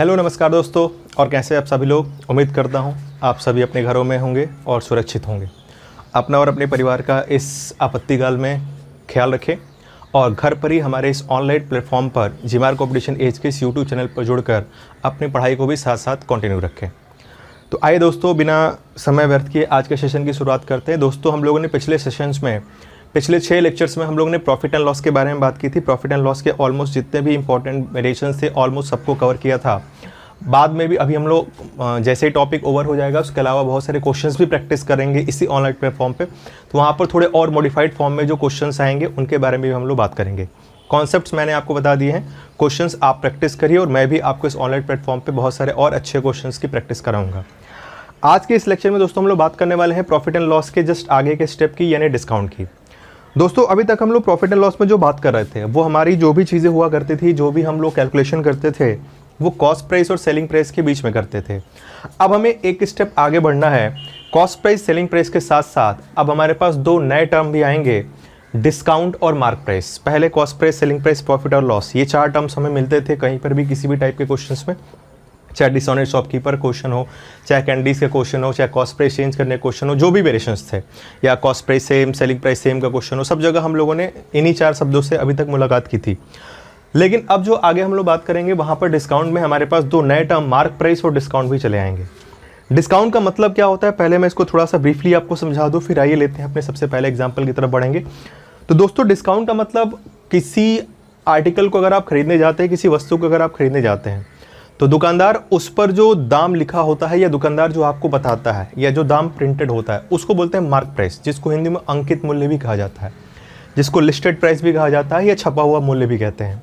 Hello नमस्कार दोस्तों, और कैसे आप सभी लोग। उम्मीद करता हूं आप सभी अपने घरों में होंगे और सुरक्षित होंगे। अपना और अपने परिवार का इस आपत्तिकाल में ख्याल रखें और घर पर ही हमारे इस ऑनलाइन प्लेटफॉर्म पर जीमार कॉम्पिटिशन एज के इस यूट्यूब चैनल पर जुड़कर अपनी पढ़ाई को भी साथ साथ कंटिन्यू रखें। तो आइए दोस्तों, बिना समय व्यर्थ किए आज के सेशन की शुरुआत करते हैं। दोस्तों, हम लोगों ने पिछले 6 लेक्चर्स में हम लोगों ने प्रॉफिट एंड लॉस के बारे में बात की थी। प्रॉफिट एंड लॉस के ऑलमोस्ट जितने भी इंपॉर्टेंट वेरिएशंस थे ऑलमोस्ट सबको कवर किया था। बाद में भी अभी हम लोग जैसे ही टॉपिक ओवर हो जाएगा उसके अलावा बहुत सारे क्वेश्चंस भी प्रैक्टिस करेंगे इसी ऑनलाइन प्लेटफॉर्म पे। तो वहाँ पर थोड़े और मॉडिफाइड फॉर्म में जो क्वेश्चंस आएंगे उनके बारे में भी हम लोग बात करेंगे। कॉन्सेप्ट्स मैंने आपको बता दिए हैं, क्वेश्चंस आप प्रैक्टिस करिए और मैं भी आपको इस ऑनलाइन प्लेटफॉर्म पर बहुत सारे और अच्छे क्वेश्चंस की प्रैक्टिस कराऊंगा। आज के इस लेक्चर में दोस्तों हम लोग बात करने वाले हैं प्रॉफिट एंड लॉस के जस्ट आगे के स्टेप की, यानी डिस्काउंट की। दोस्तों, अभी तक हम लोग प्रॉफिट एंड लॉस में जो बात कर रहे थे वो हमारी जो भी चीज़ें हुआ करती थी, जो भी हम लोग कैलकुलेशन करते थे वो कॉस्ट प्राइस और सेलिंग प्राइस के बीच में करते थे। अब हमें एक स्टेप आगे बढ़ना है। कॉस्ट प्राइस सेलिंग प्राइस के साथ साथ अब हमारे पास 2 नए टर्म भी आएंगे, डिस्काउंट और मार्क प्राइस। पहले cost price, selling price, profit और लॉस, ये 4 टर्म्स हमें मिलते थे कहीं पर भी किसी भी टाइप के क्वेश्चंस में, चाहे डिसऑनेस्ट शॉपकीपर क्वेश्चन हो, चाहे कैंडीज के क्वेश्चन हो, चाहे कॉस्ट प्राइस चेंज करने के क्वेश्चन हो, जो भी वेरिएशंस थे, या cost price same selling price same का क्वेश्चन हो, सब जगह हम लोगों ने इन्हीं 4 शब्दों से अभी तक मुलाकात की थी। लेकिन अब जो आगे हम लोग बात करेंगे वहाँ पर डिस्काउंट में हमारे पास 2 नए टर्म मार्क प्राइस और डिस्काउंट भी चले आएंगे। डिस्काउंट का मतलब क्या होता है, पहले मैं इसको थोड़ा सा ब्रीफली आपको समझा दूँ, फिर आइए लेते हैं अपने सबसे पहले एग्जाम्पल की तरफ बढ़ेंगे। तो दोस्तों, डिस्काउंट का मतलब किसी आर्टिकल को अगर आप खरीदने जाते हैं, किसी वस्तु को अगर आप खरीदने जाते हैं, तो दुकानदार उस पर जो दाम लिखा होता है या दुकानदार जो आपको बताता है या जो दाम प्रिंटेड होता है उसको बोलते हैं मार्क प्राइस, जिसको हिंदी में अंकित मूल्य भी कहा जाता है, जिसको लिस्टेड प्राइस भी कहा जाता है या छपा हुआ मूल्य भी कहते हैं।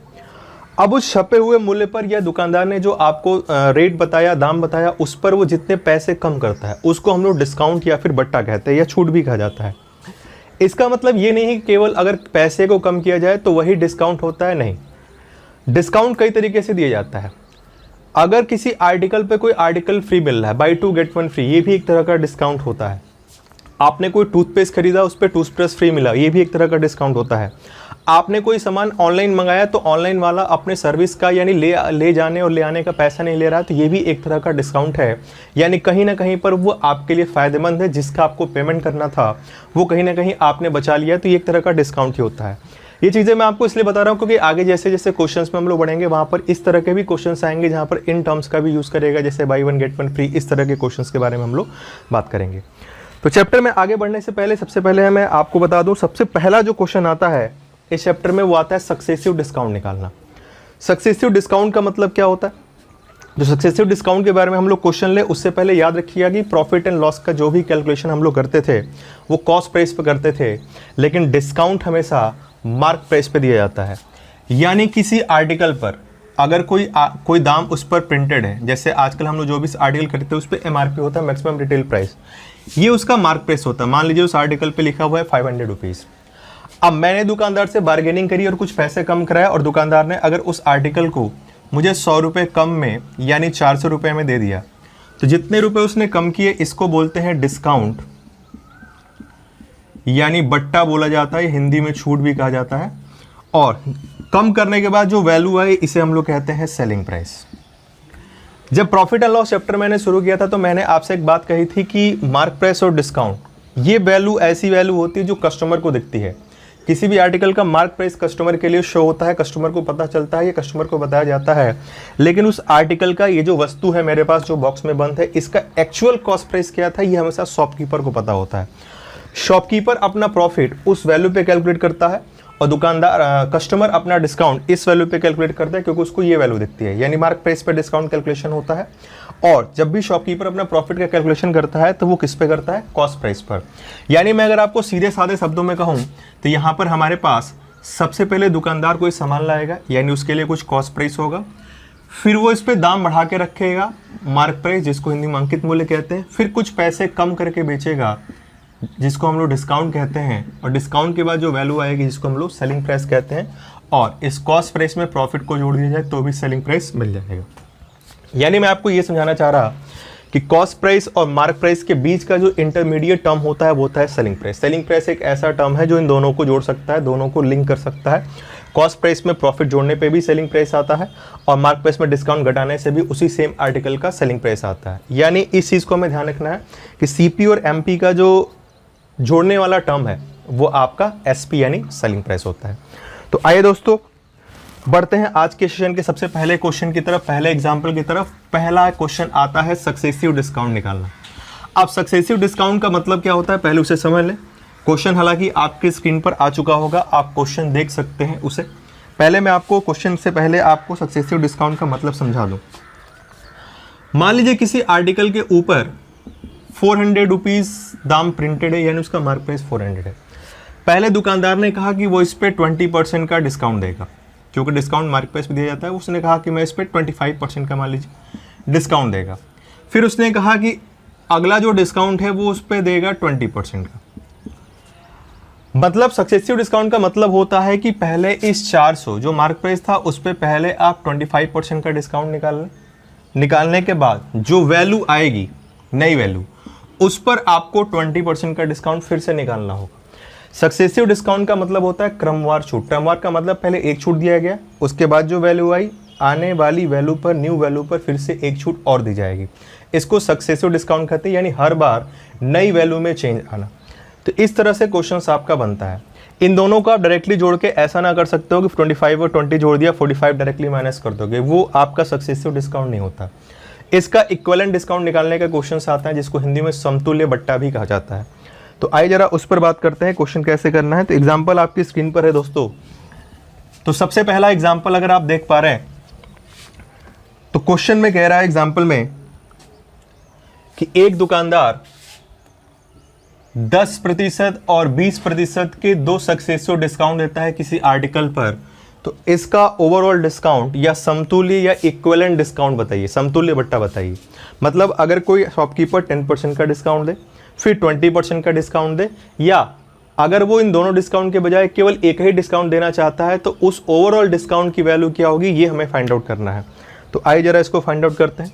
अब उस छपे हुए मूल्य पर या दुकानदार ने जो आपको रेट बताया, दाम बताया, उस पर वो जितने पैसे कम करता है उसको हम लोग डिस्काउंट या फिर बट्टा कहते हैं या छूट भी कहा जाता है। इसका मतलब ये नहीं कि केवल अगर पैसे को कम किया जाए तो वही डिस्काउंट होता है, नहीं। डिस्काउंट कई तरीके से दिया जाता है। अगर किसी आर्टिकल पे कोई आर्टिकल फ्री मिल रहा है, बाई 2 गेट 1 फ्री, ये भी एक तरह का डिस्काउंट होता है। आपने कोई टूथपेस्ट खरीदा, उस पर टूथपेस्ट फ्री मिला, ये भी एक तरह का डिस्काउंट होता है। आपने कोई सामान ऑनलाइन मंगाया तो ऑनलाइन वाला अपने सर्विस का यानी ले जाने और ले आने का पैसा नहीं ले रहा, तो ये भी एक तरह का डिस्काउंट है। यानी कहीं ना कहीं पर वो आपके लिए फ़ायदेमंद है, जिसका आपको पेमेंट करना था वो कहीं ना कहीं आपने बचा लिया, तो ये एक तरह का डिस्काउंट ही होता है। ये चीज़ें मैं आपको इसलिए बता रहा हूँ क्योंकि आगे जैसे जैसे क्वेश्चंस में हम लोग बढ़ेंगे वहाँ पर इस तरह के भी क्वेश्चंस आएंगे जहाँ पर इन टर्म्स का भी यूज़ करेगा, जैसे बाई 1 गेट 1 फ्री, इस तरह के क्वेश्चंस के बारे में हम लोग बात करेंगे। तो चैप्टर में आगे बढ़ने से पहले सबसे पहले मैं आपको बता दूँ, सबसे पहला जो क्वेश्चन आता है इस चैप्टर में वो आता है सक्सेसिव डिस्काउंट निकालना। सक्सेसिव डिस्काउंट का मतलब क्या होता है? जो सक्सेसिव डिस्काउंट के बारे में हम लोग क्वेश्चन ले उससे पहले याद रखिएगा कि प्रॉफिट एंड लॉस का जो भी कैलकुलेशन हम लोग करते थे वो कॉस्ट प्राइस पर करते थे, लेकिन डिस्काउंट हमेशा मार्क प्राइस पे दिया जाता है। यानी किसी आर्टिकल पर अगर कोई दाम उस पर प्रिंटेड है, जैसे आजकल हम लोग जो भी आर्टिकल खरीदते हैं उस पर MRP होता है, मैक्सिमम रिटेल प्राइस, ये उसका मार्क प्राइस होता है। मान लीजिए उस आर्टिकल पे लिखा हुआ है 500 रुपीज़। अब मैंने दुकानदार से बार्गेनिंग करी और कुछ पैसे कम कराया और दुकानदार ने अगर उस आर्टिकल को मुझे 100 रुपये कम में यानी 400 रुपये में दे दिया, तो जितने रुपए उसने कम किए इसको बोलते हैं डिस्काउंट, यानी बट्टा बोला जाता है, हिंदी में छूट भी कहा जाता है। और कम करने के बाद जो वैल्यू आए इसे हम लोग कहते हैं सेलिंग प्राइस। जब प्रॉफिट एंड लॉस चैप्टर मैंने शुरू किया था तो मैंने आपसे एक बात कही थी कि मार्क प्राइस और डिस्काउंट ये वैल्यू ऐसी वैल्यू होती है जो कस्टमर को दिखती है। किसी भी आर्टिकल का मार्क प्राइस कस्टमर के लिए शो होता है, कस्टमर को पता चलता है, ये कस्टमर को बताया जाता है, लेकिन उस आर्टिकल का ये जो वस्तु है मेरे पास जो बॉक्स में बंद है इसका एक्चुअल कॉस्ट प्राइस क्या था ये हमेशा शॉपकीपर को पता होता है। शॉपकीपर अपना प्रॉफिट उस वैल्यू पे कैलकुलेट करता है और दुकानदार कस्टमर अपना डिस्काउंट इस वैल्यू पे कैलकुलेट करता है, क्योंकि उसको ये वैल्यू दिखती है, यानी मार्क प्राइस पे डिस्काउंट कैलकुलेशन होता है। और जब भी शॉपकीपर अपना प्रॉफिट का कैलकुलेशन करता है तो वो किस पे करता है? कॉस्ट प्राइस पर। यानी मैं अगर आपको सीधे साधे शब्दों में कहूँ तो यहाँ पर हमारे पास सबसे पहले दुकानदार कोई सामान लाएगा, यानी उसके लिए कुछ कॉस्ट प्राइस होगा, फिर वो इस पर दाम बढ़ा के रखेगा, मार्क प्राइस जिसको हिंदी में अंकित मूल्य कहते हैं, फिर कुछ पैसे कम करके बेचेगा जिसको हम लोग डिस्काउंट कहते हैं, और डिस्काउंट के बाद जो वैल्यू आएगी जिसको हम लोग सेलिंग प्राइस कहते हैं, और इस कॉस्ट प्राइस में प्रॉफिट को जोड़ दिया जाए तो भी सेलिंग प्राइस मिल जाएगा। यानी मैं आपको ये समझाना चाह रहा कि कॉस्ट प्राइस और मार्क प्राइस के बीच का जो इंटरमीडिएट टर्म होता है वो होता है सेलिंग प्राइस। सेलिंग प्राइस एक ऐसा टर्म है जो इन दोनों को जोड़ सकता है, दोनों को लिंक कर सकता है। कॉस्ट प्राइस में प्रॉफिट जोड़ने पे भी सेलिंग प्राइस आता है और मार्क प्राइस में डिस्काउंट घटाने से भी उसी सेम आर्टिकल का सेलिंग प्राइस आता है। यानी इस चीज़ को हमें ध्यान रखना है कि सीपी और एमपी का जो जोड़ने वाला टर्म है वो आपका एसपी यानी सेलिंग प्राइस होता है। तो आइए दोस्तों बढ़ते हैं आज के सेशन के सबसे पहले क्वेश्चन की तरफ, पहले एग्जाम्पल की तरफ। पहला क्वेश्चन आता है सक्सेसिव डिस्काउंट निकालना। अब सक्सेसिव डिस्काउंट का मतलब क्या होता है पहले उसे समझ लें। क्वेश्चन हालांकि आपकी स्क्रीन पर आ चुका होगा, आप क्वेश्चन देख सकते हैं उसे। पहले मैं आपको क्वेश्चन से पहले आपको सक्सेसिव डिस्काउंट का मतलब समझा दूं। मान लीजिए किसी आर्टिकल के ऊपर 400 रुपीज़ दाम प्रिंटेड है, यानी उसका मार्क प्राइस 400 है। पहले दुकानदार ने कहा कि वो इस पर 20% का डिस्काउंट देगा, क्योंकि डिस्काउंट मार्क प्राइस भी दिया जाता है। उसने कहा कि मैं इस पर 25% का मान लीजिए डिस्काउंट देगा। फिर उसने कहा कि अगला जो डिस्काउंट है वो उस पर देगा 20% का। मतलब सक्सेसिव डिस्काउंट का मतलब होता है कि पहले इस 400 जो मार्क प्राइस था उस पर पहले आप 25% का डिस्काउंट निकाल लें। निकालने के बाद जो वैल्यू आएगी, नई वैल्यू, उस पर आपको 20% का डिस्काउंट फिर से निकालना होगा। सक्सेसिव डिस्काउंट का मतलब होता है क्रमवार छूट। क्रमवार का मतलब पहले एक छूट दिया गया, उसके बाद जो वैल्यू आई, आने वाली वैल्यू पर, न्यू वैल्यू पर फिर से एक छूट और दी जाएगी। इसको सक्सेसिव डिस्काउंट कहते हैं, यानी हर बार नई वैल्यू में चेंज आना। तो इस तरह से क्वेश्चन आपका बनता है। इन दोनों को आप डायरेक्टली जोड़ के ऐसा ना कर सकते हो कि 25 और 20 जोड़ दिया, 45 डायरेक्टली माइनस कर दोगे, वो आपका सक्सेसिव डिस्काउंट नहीं होता। इसका इक्विवेलेंट डिस्काउंट निकालने का क्वेश्चन आता है, जिसको हिंदी में समतुल्य बट्टा भी कहा जाता है। तो आइए जरा उस पर बात करते हैं, क्वेश्चन कैसे करना है। तो एग्जाम्पल आपकी स्क्रीन पर है दोस्तों। तो सबसे पहला एग्जाम्पल अगर आप देख पा रहे हैं तो क्वेश्चन में कह रहा है एग्जाम्पल में कि एक दुकानदार 10% और 20% के दो सक्सेसिव डिस्काउंट देता है किसी आर्टिकल पर। तो इसका ओवरऑल डिस्काउंट या समतुल्य या इक्विवेलेंट डिस्काउंट बताइए, समतुल्य बट्टा बताइए। मतलब अगर कोई शॉपकीपर 10% का डिस्काउंट दे, फिर 20% का डिस्काउंट दे, या अगर वो इन दोनों डिस्काउंट के बजाय केवल एक ही डिस्काउंट देना चाहता है, तो उस ओवरऑल डिस्काउंट की वैल्यू क्या होगी, ये हमें फाइंड आउट करना है। तो आइए जरा इसको फाइंड आउट करते हैं।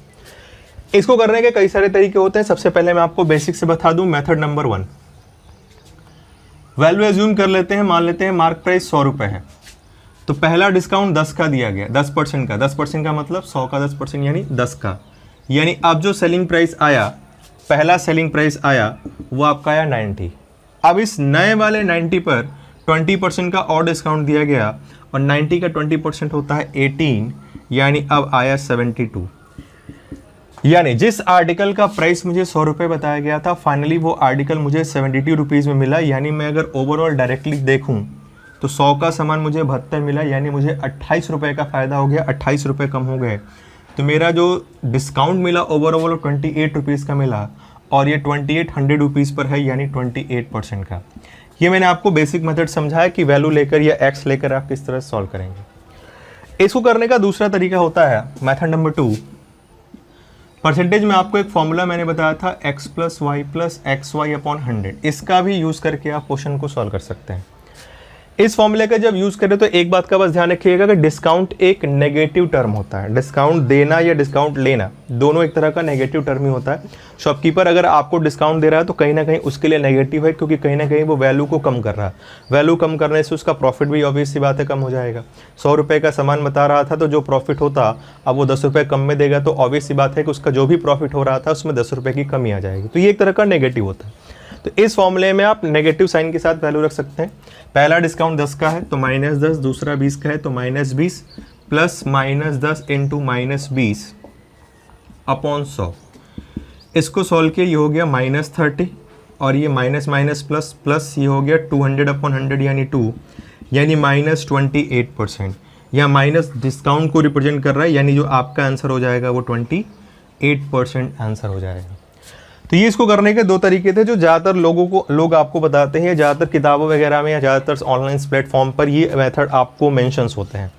इसको करने के कई सारे तरीके होते हैं। सबसे पहले मैं आपको बेसिक से बता दूं, मेथड नंबर 1, वैल्यू एज्यूम कर लेते हैं। मान लेते हैं मार्क प्राइस 100 रुपये है, तो पहला डिस्काउंट 10 का दिया गया, 10% का। 10% का मतलब 100 का 10% यानी 10 का। यानी अब जो सेलिंग प्राइस आया, पहला सेलिंग प्राइस आया वो आपका आया 90। अब इस नए वाले 90 पर 20% का और डिस्काउंट दिया गया, और 90 का 20% होता है 18, यानी अब आया 72। यानी जिस आर्टिकल का प्राइस मुझे 100 रुपये बताया गया था, फाइनली वो आर्टिकल मुझे 72 रुपीज़ में मिला। यानी मैं अगर ओवरऑल डायरेक्टली देखूं तो 100 का सामान मुझे 72 मिला, यानी मुझे 28 रुपये का फ़ायदा हो गया, 28 रुपये कम हो गए। तो मेरा जो डिस्काउंट मिला ओवरऑल 28 रुपीज़ का मिला, और ये 2800 रुपीज़ पर है, यानी 28% का। ये मैंने आपको बेसिक मेथड समझाया कि वैल्यू लेकर या एक्स लेकर आप किस तरह सॉल्व करेंगे। इसको करने का दूसरा तरीका होता है मेथड नंबर 2। परसेंटेज में आपको एक फॉर्मूला मैंने बताया था, x + y + xy/100। इसका भी यूज़ करके आप क्वेश्चन को सॉल्व कर सकते हैं। इस फॉर्मूले का जब यूज़ करें तो एक बात का बस ध्यान रखिएगा कि डिस्काउंट एक नेगेटिव टर्म होता है। डिस्काउंट देना या डिस्काउंट लेना, दोनों एक तरह का नेगेटिव टर्म ही होता है। शॉपकीपर अगर आपको डिस्काउंट दे रहा है तो कहीं ना कहीं उसके लिए नेगेटिव है, क्योंकि कहीं ना कहीं वो वैल्यू को कम कर रहा है। वैल्यू कम करने से उसका प्रॉफिट भी ऑब्वियस सी बात है कम हो जाएगा। 100 रुपये का सामान बता रहा था, तो जो प्रॉफिट होता अब वो 10 रुपये कम में देगा, तो ऑब्वियस सी बात है कि उसका जो भी प्रॉफिट हो रहा था उसमें 10 रुपये की कमी आ जाएगी। तो ये एक तरह का नेगेटिव होता है। तो इस फॉर्मूले में आप नेगेटिव साइन के साथ वैल्यू रख सकते हैं। पहला डिस्काउंट 10 का है तो -10, दूसरा 20 का है तो -20, प्लस -10 इंटू -20 अपॉन 100। इसको सॉल्व किया, ये हो गया -30, और ये माइनस माइनस प्लस प्लस ये हो गया 200/100 यानी 2, यानी -28%। या माइनस डिस्काउंट को रिप्रेजेंट कर रहा है, यानी जो आपका आंसर हो जाएगा वो 28% आंसर हो जाएगा। तो ये इसको करने के दो तरीके थे जो ज़्यादातर लोग आपको बताते हैं, ज़्यादातर किताबों वगैरह में या ज़्यादातर ऑनलाइन प्लेटफॉर्म पर ये मेथड आपको मेंशंस होते हैं।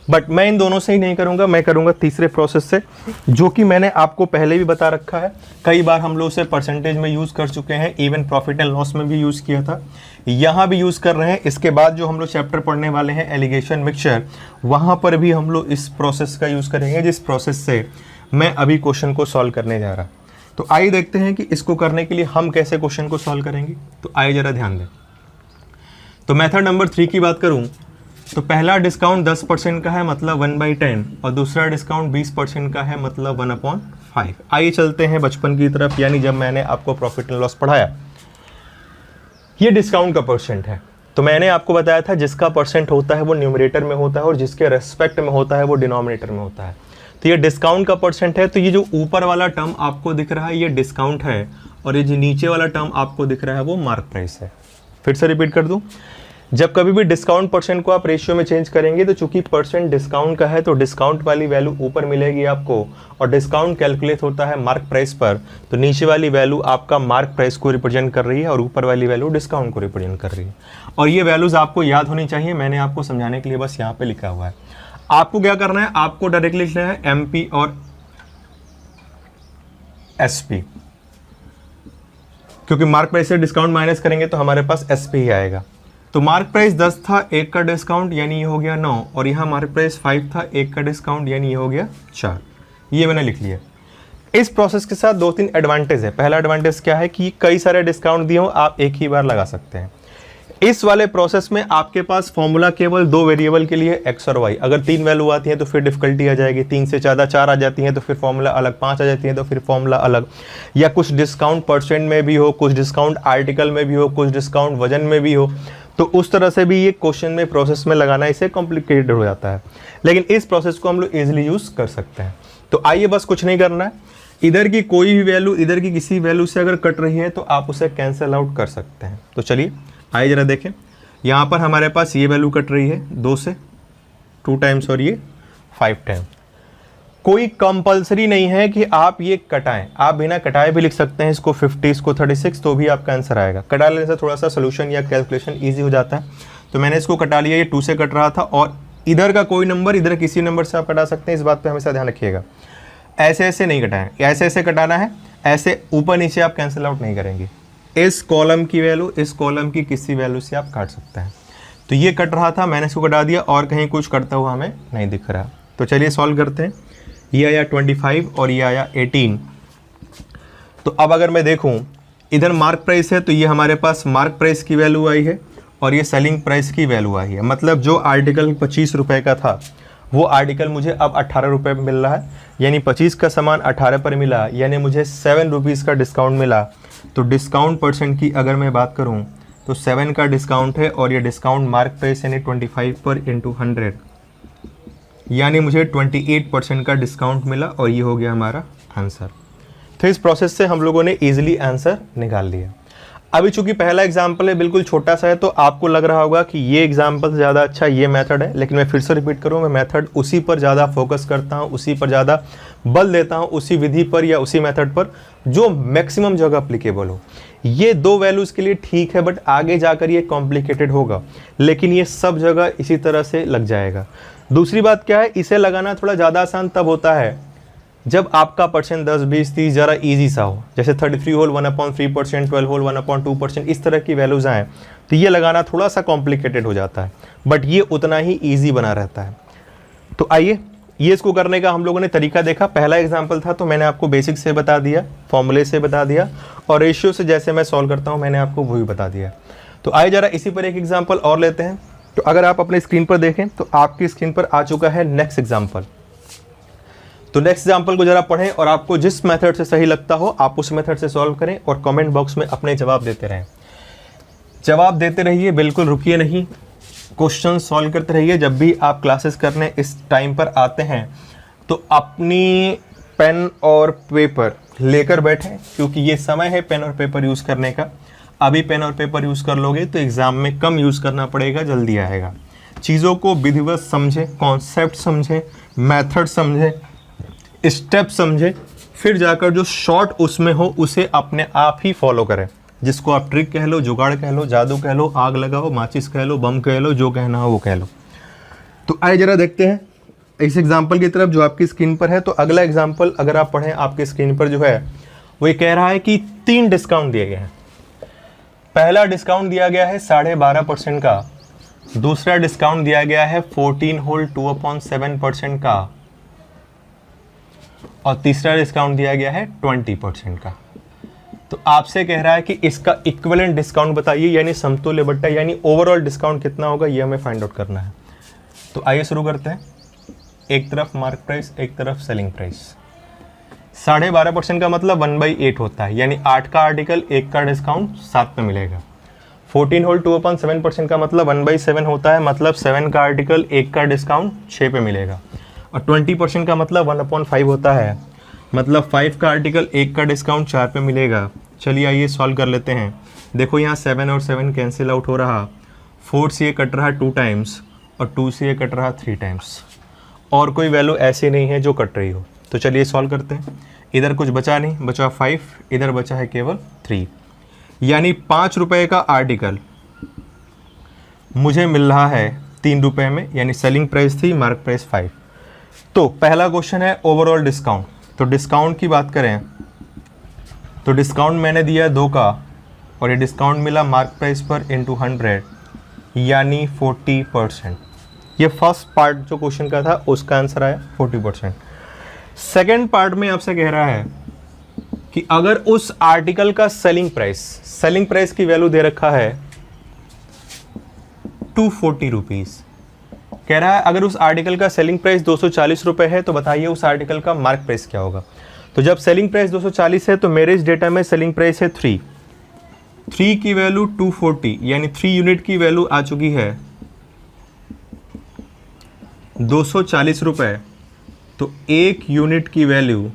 बट मैं इन दोनों से ही नहीं करूँगा, मैं करूँगा तीसरे प्रोसेस से, जो कि मैंने आपको पहले भी बता रखा है। कई बार हम लोग उसे परसेंटेज में यूज़ कर चुके हैं, इवन प्रॉफिट एंड लॉस में भी यूज़ किया था, यहाँ भी यूज़ कर रहे हैं। इसके बाद जो हम लोग चैप्टर पढ़ने वाले हैं एलिगेशन मिक्सचर, वहाँ पर भी हम लोग इस प्रोसेस का यूज़ करेंगे, जिस प्रोसेस से मैं अभी क्वेश्चन को सॉल्व करने जा रहा। तो आइए देखते हैं कि इसको करने के लिए हम कैसे क्वेश्चन को सॉल्व करेंगे। तो आइए जरा ध्यान दें। तो मेथड नंबर 3 की बात करूं तो पहला डिस्काउंट 10% का है मतलब 1/10 और दूसरा डिस्काउंट 20% का है मतलब 1/5। आइए चलते हैं बचपन की तरफ, यानी जब मैंने आपको प्रॉफिट एंड लॉस पढ़ाया। ये डिस्काउंट का परसेंट है, तो मैंने आपको बताया था जिसका परसेंट होता है वो न्यूमरेटर में होता है और जिसके रेस्पेक्ट में होता है वो डिनोमिनेटर में होता है। तो ये डिस्काउंट का परसेंट है। तो ये जो ऊपर वाला टर्म आपको दिख रहा है ये डिस्काउंट है और ये जो नीचे वाला टर्म आपको दिख रहा है वो मार्क प्राइस है। फिर से रिपीट कर दूं, जब कभी भी डिस्काउंट परसेंट को आप रेशियो में चेंज करेंगे तो चूंकि परसेंट डिस्काउंट का है तो डिस्काउंट वाली वैल्यू ऊपर मिलेगी आपको, और डिस्काउंट कैलकुलेट होता है मार्क प्राइस पर, तो नीचे वाली वैल्यू आपका मार्क प्राइस को रिप्रेजेंट कर रही है और ऊपर वाली वैल्यू डिस्काउंट को रिप्रेजेंट कर रही है। और ये वैल्यूज आपको याद होनी चाहिए, मैंने आपको समझाने के लिए बस यहाँ पे लिखा हुआ है। आपको क्या करना है, आपको डायरेक्टली लिखना है एमपी और एसपी, क्योंकि मार्क प्राइस से डिस्काउंट माइनस करेंगे तो हमारे पास एसपी ही आएगा। तो मार्क प्राइस 10 था, 1 का डिस्काउंट यानी ये हो गया 9, और यहाँ मार्क प्राइस 5 था, 1 का डिस्काउंट यानी ये हो गया 4। ये मैंने लिख लिया। इस प्रोसेस के साथ 2-3 एडवांटेज है। पहला एडवांटेज क्या है कि कई सारे डिस्काउंट दिए हो आप एक ही बार लगा सकते हैं। इस वाले प्रोसेस में आपके पास फॉर्मूला केवल 2 वेरिएबल के लिए एक्स और वाई, अगर 3 वैल्यू आती है तो फिर डिफिकल्टी आ जाएगी, 3 से ज़्यादा 4 आ जाती हैं तो फिर फॉर्मूला अलग, 5 आ जाती है तो फिर फॉर्मूला अलग, या कुछ डिस्काउंट परसेंट में भी हो, कुछ डिस्काउंट आर्टिकल में भी हो, कुछ डिस्काउंट वजन में भी हो, तो उस तरह से भी ये क्वेश्चन में प्रोसेस में लगाना इसे कॉम्प्लिकेटेड हो जाता है। लेकिन इस प्रोसेस को हम लोग ईजिली यूज़ कर सकते हैं। तो आइए, बस कुछ नहीं करना है, इधर की कोई भी वैल्यू इधर की किसी वैल्यू से अगर कट रही है तो आप उसे कैंसिल आउट कर सकते हैं। तो चलिए आइए जरा देखें, यहाँ पर हमारे पास ये वैल्यू कट रही है 2 से 2 टाइम्स और ये 5 टाइम। कोई कंपलसरी नहीं है कि आप ये कटाएं, आप बिना कटाए भी लिख सकते हैं इसको 50, इसको 36, तो भी आपका आंसर आएगा। कटा लेने से थोड़ा सा सोल्यूशन या कैलकुलेशन ईजी हो जाता है। तो मैंने इसको कटा लिया, ये 2 से कट रहा था, और इधर का कोई नंबर इधर किसी नंबर से आप कटा सकते हैं, इस बात पर हमेशा ध्यान रखिएगा। ऐसे ऐसे नहीं कटाएं, ऐसे ऐसे कटाना है, ऐसे ऊपर नीचे आप कैंसिल आउट नहीं करेंगे। इस कॉलम की वैल्यू इस कॉलम की किसी वैल्यू से आप काट सकते हैं। तो ये कट रहा था, मैंने इसको कटा दिया, और कहीं कुछ कटता हुआ हमें नहीं दिख रहा। तो चलिए सॉल्व करते हैं। ये आया 25 और ये आया 18। तो अब अगर मैं देखूं, इधर मार्क प्राइस है तो ये हमारे पास मार्क प्राइस की वैल्यू आई है और ये सेलिंग प्राइस की वैल्यू आई है। मतलब जो आर्टिकल 25 रुपये का था वो आर्टिकल मुझे अब 18 रुपये में मिल रहा है, यानी 25 का सामान 18 पर मिला, यानी मुझे 7 रुपीज़ का डिस्काउंट मिला। तो डिस्काउंट परसेंट की अगर मैं बात करूं तो 7 का डिस्काउंट है, और ये डिस्काउंट मार्क प्राइस यानी 25 पर इंटू 100, यानी मुझे 28% का डिस्काउंट मिला, और ये हो गया हमारा आंसर। तो इस प्रोसेस से हम लोगों ने ईजिली आंसर निकाल लिया। अभी चूंकि पहला एग्जाम्पल है, बिल्कुल छोटा सा है, तो आपको लग रहा होगा कि ये एग्जाम्पल से ज़्यादा अच्छा ये मेथड है, लेकिन मैं फिर से रिपीट करूँ, मैं मेथड उसी पर ज़्यादा फोकस करता हूँ, उसी पर ज़्यादा बल देता हूँ, उसी विधि पर या उसी मेथड पर जो मैक्सिमम जगह अप्लीकेबल हो। ये 2 वैल्यूज़ के लिए ठीक है, बट आगे जाकर ये कॉम्प्लिकेटेड होगा, लेकिन ये सब जगह इसी तरह से लग जाएगा। दूसरी बात क्या है, इसे लगाना थोड़ा ज़्यादा आसान तब होता है जब आपका परसेंट 10, 20, 30 ज़रा ईजी सा हो, जैसे 33 होल 1/3%, 12 होल 1/2%, इस तरह की वैल्यूज़ आएँ तो ये लगाना थोड़ा सा कॉम्प्लिकेटेड हो जाता है, बट ये उतना ही ईजी बना रहता है। तो आइए, ये इसको करने का हम लोगों ने तरीका देखा। पहला एग्जाम्पल था तो मैंने आपको बेसिक से बता दिया, फॉर्मूले से बता दिया, और रेशियो से जैसे मैं सॉल्व करता हूँ मैंने आपको वही बता दिया। तो आइए ज़रा इसी पर एक एग्जाम्पल और लेते हैं। तो अगर आप अपने स्क्रीन पर देखें तो आपकी स्क्रीन पर आ चुका है नेक्स्ट एग्जाम्पल। तो नेक्स्ट एग्जाम्पल को जरा पढ़ें और आपको जिस मेथड से सही लगता हो आप उस मेथड से सॉल्व करें, और कमेंट बॉक्स में अपने जवाब देते रहें। जवाब देते रहिए, बिल्कुल रुकिए नहीं, क्वेश्चन सॉल्व करते रहिए। जब भी आप क्लासेस करने इस टाइम पर आते हैं तो अपनी पेन और पेपर लेकर बैठें, क्योंकि ये समय है पेन और पेपर यूज़ करने का। अभी पेन और पेपर यूज़ कर लोगे तो एग्ज़ाम में कम यूज़ करना पड़ेगा, जल्दी आएगा। चीज़ों को विधिवत समझें, कॉन्सेप्ट समझें, मेथड समझें, स्टेप समझें, फिर जाकर जो शॉर्ट उसमें हो उसे अपने आप ही फॉलो करें, जिसको आप ट्रिक कह लो, जुगाड़ कह लो, जादू कह लो, आग लगाओ, माचिस कह लो, बम कह लो, जो कहना हो वो कह लो। तो आइए जरा देखते हैं इस एग्जाम्पल की तरफ जो आपकी स्क्रीन पर है। तो अगला एग्जाम्पल अगर आप पढ़ें, आपकी स्क्रीन पर जो है वो ये कह रहा है कि 3 डिस्काउंट दिए गए हैं। पहला डिस्काउंट दिया गया है 12.5% का, दूसरा डिस्काउंट दिया गया है 14 होल 2/7% का, और तीसरा डिस्काउंट दिया गया है 20% का। तो आपसे कह रहा है कि इसका इक्विवेलेंट डिस्काउंट बताइए, यानी समतुल्य बट्टा, यानी ओवरऑल डिस्काउंट कितना होगा, ये हमें फाइंड आउट करना है। तो आइए शुरू करते हैं। एक तरफ मार्क प्राइस, एक तरफ सेलिंग प्राइस। 12.5% का मतलब 1/8 होता है, यानी 8 का आर्टिकल, 1 का डिस्काउंट 7 पे मिलेगा। 14 होल 2/7% का मतलब 1/7 होता है, मतलब 7 का आर्टिकल, 1 का डिस्काउंट 6 पे मिलेगा। और 20% का मतलब 1/5 होता है, मतलब 5 का आर्टिकल, 1 का डिस्काउंट 4 पे मिलेगा। चलिए आइए सॉल्व कर लेते हैं। देखो यहाँ 7 और 7 कैंसिल आउट हो रहा, 4 से ये कट रहा 2 टाइम्स और 2 से ये कट रहा 3 टाइम्स, और कोई वैल्यू ऐसी नहीं है जो कट रही हो। तो चलिए सॉल्व करते हैं। इधर कुछ बचा नहीं, बचा 5, इधर बचा है केवल 3, यानी 5 रुपये का आर्टिकल मुझे मिल रहा है 3 रुपये में, यानी सेलिंग प्राइस थी, मार्क प्राइस 5। तो पहला क्वेश्चन है ओवरऑल डिस्काउंट। तो डिस्काउंट की बात करें तो डिस्काउंट मैंने दिया 2 का, और ये डिस्काउंट मिला मार्क प्राइस पर इंटू 100, यानी 40%। ये फर्स्ट पार्ट जो क्वेश्चन का था उसका आंसर आया 40%। सेकेंड पार्ट में आपसे कह रहा है कि अगर उस आर्टिकल का सेलिंग प्राइस की वैल्यू दे रखा है 240 रुपीज। कह रहा है अगर उस आर्टिकल का सेलिंग प्राइस 240 रुपए है तो बताइए उस आर्टिकल का मार्क प्राइस क्या होगा। तो जब सेलिंग प्राइस 240 है तो मेरे इस डेटा में सेलिंग प्राइस है 3 की वैल्यू 240, यानी 3 यूनिट की वैल्यू आ चुकी है 240 रुपए। तो 1 यूनिट की वैल्यू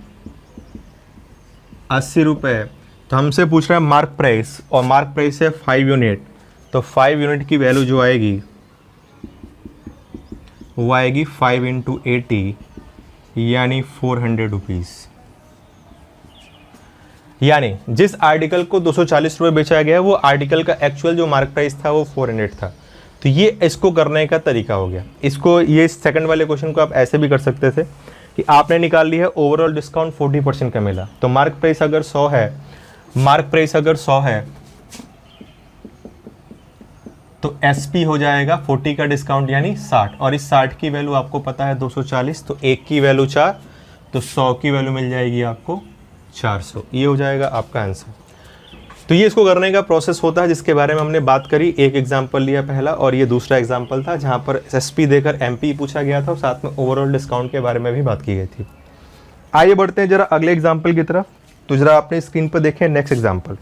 80 रुपए। तो हमसे पूछ रहा है मार्क प्राइस, और मार्क प्राइस है 5 यूनिट। तो 5 यूनिट की वैल्यू जो आएगी वो आएगी 5 इंटू 80, यानी 400 रुपीज़। यानी जिस आर्टिकल को 240 रुपये बेचा गया वो आर्टिकल का एक्चुअल जो मार्क प्राइस था वो 400 था। तो ये इसको करने का तरीका हो गया। इसको, ये सेकंड वाले क्वेश्चन को आप ऐसे भी कर सकते थे कि आपने निकाल लिया है ओवरऑल डिस्काउंट 40% का मिला, तो मार्क प्राइस अगर 100 है तो एसपी हो जाएगा 40 का डिस्काउंट यानी 60, और इस 60 की वैल्यू आपको पता है 240, तो 1 की वैल्यू 4, तो 100 की वैल्यू मिल जाएगी आपको 400। ये हो जाएगा आपका आंसर। तो ये इसको करने का प्रोसेस होता है जिसके बारे में हमने बात करी। एक एग्जाम्पल लिया पहला, और ये दूसरा एग्जाम्पल था जहाँ पर एसपी देकर एमपी पूछा गया था और साथ में ओवरऑल डिस्काउंट के बारे में भी बात की गई थी। आइए बढ़ते हैं जरा अगले एग्जाम्पल की तरफ। तो जरा अपने स्क्रीन पर देखें नेक्स्ट एग्जाम्पल।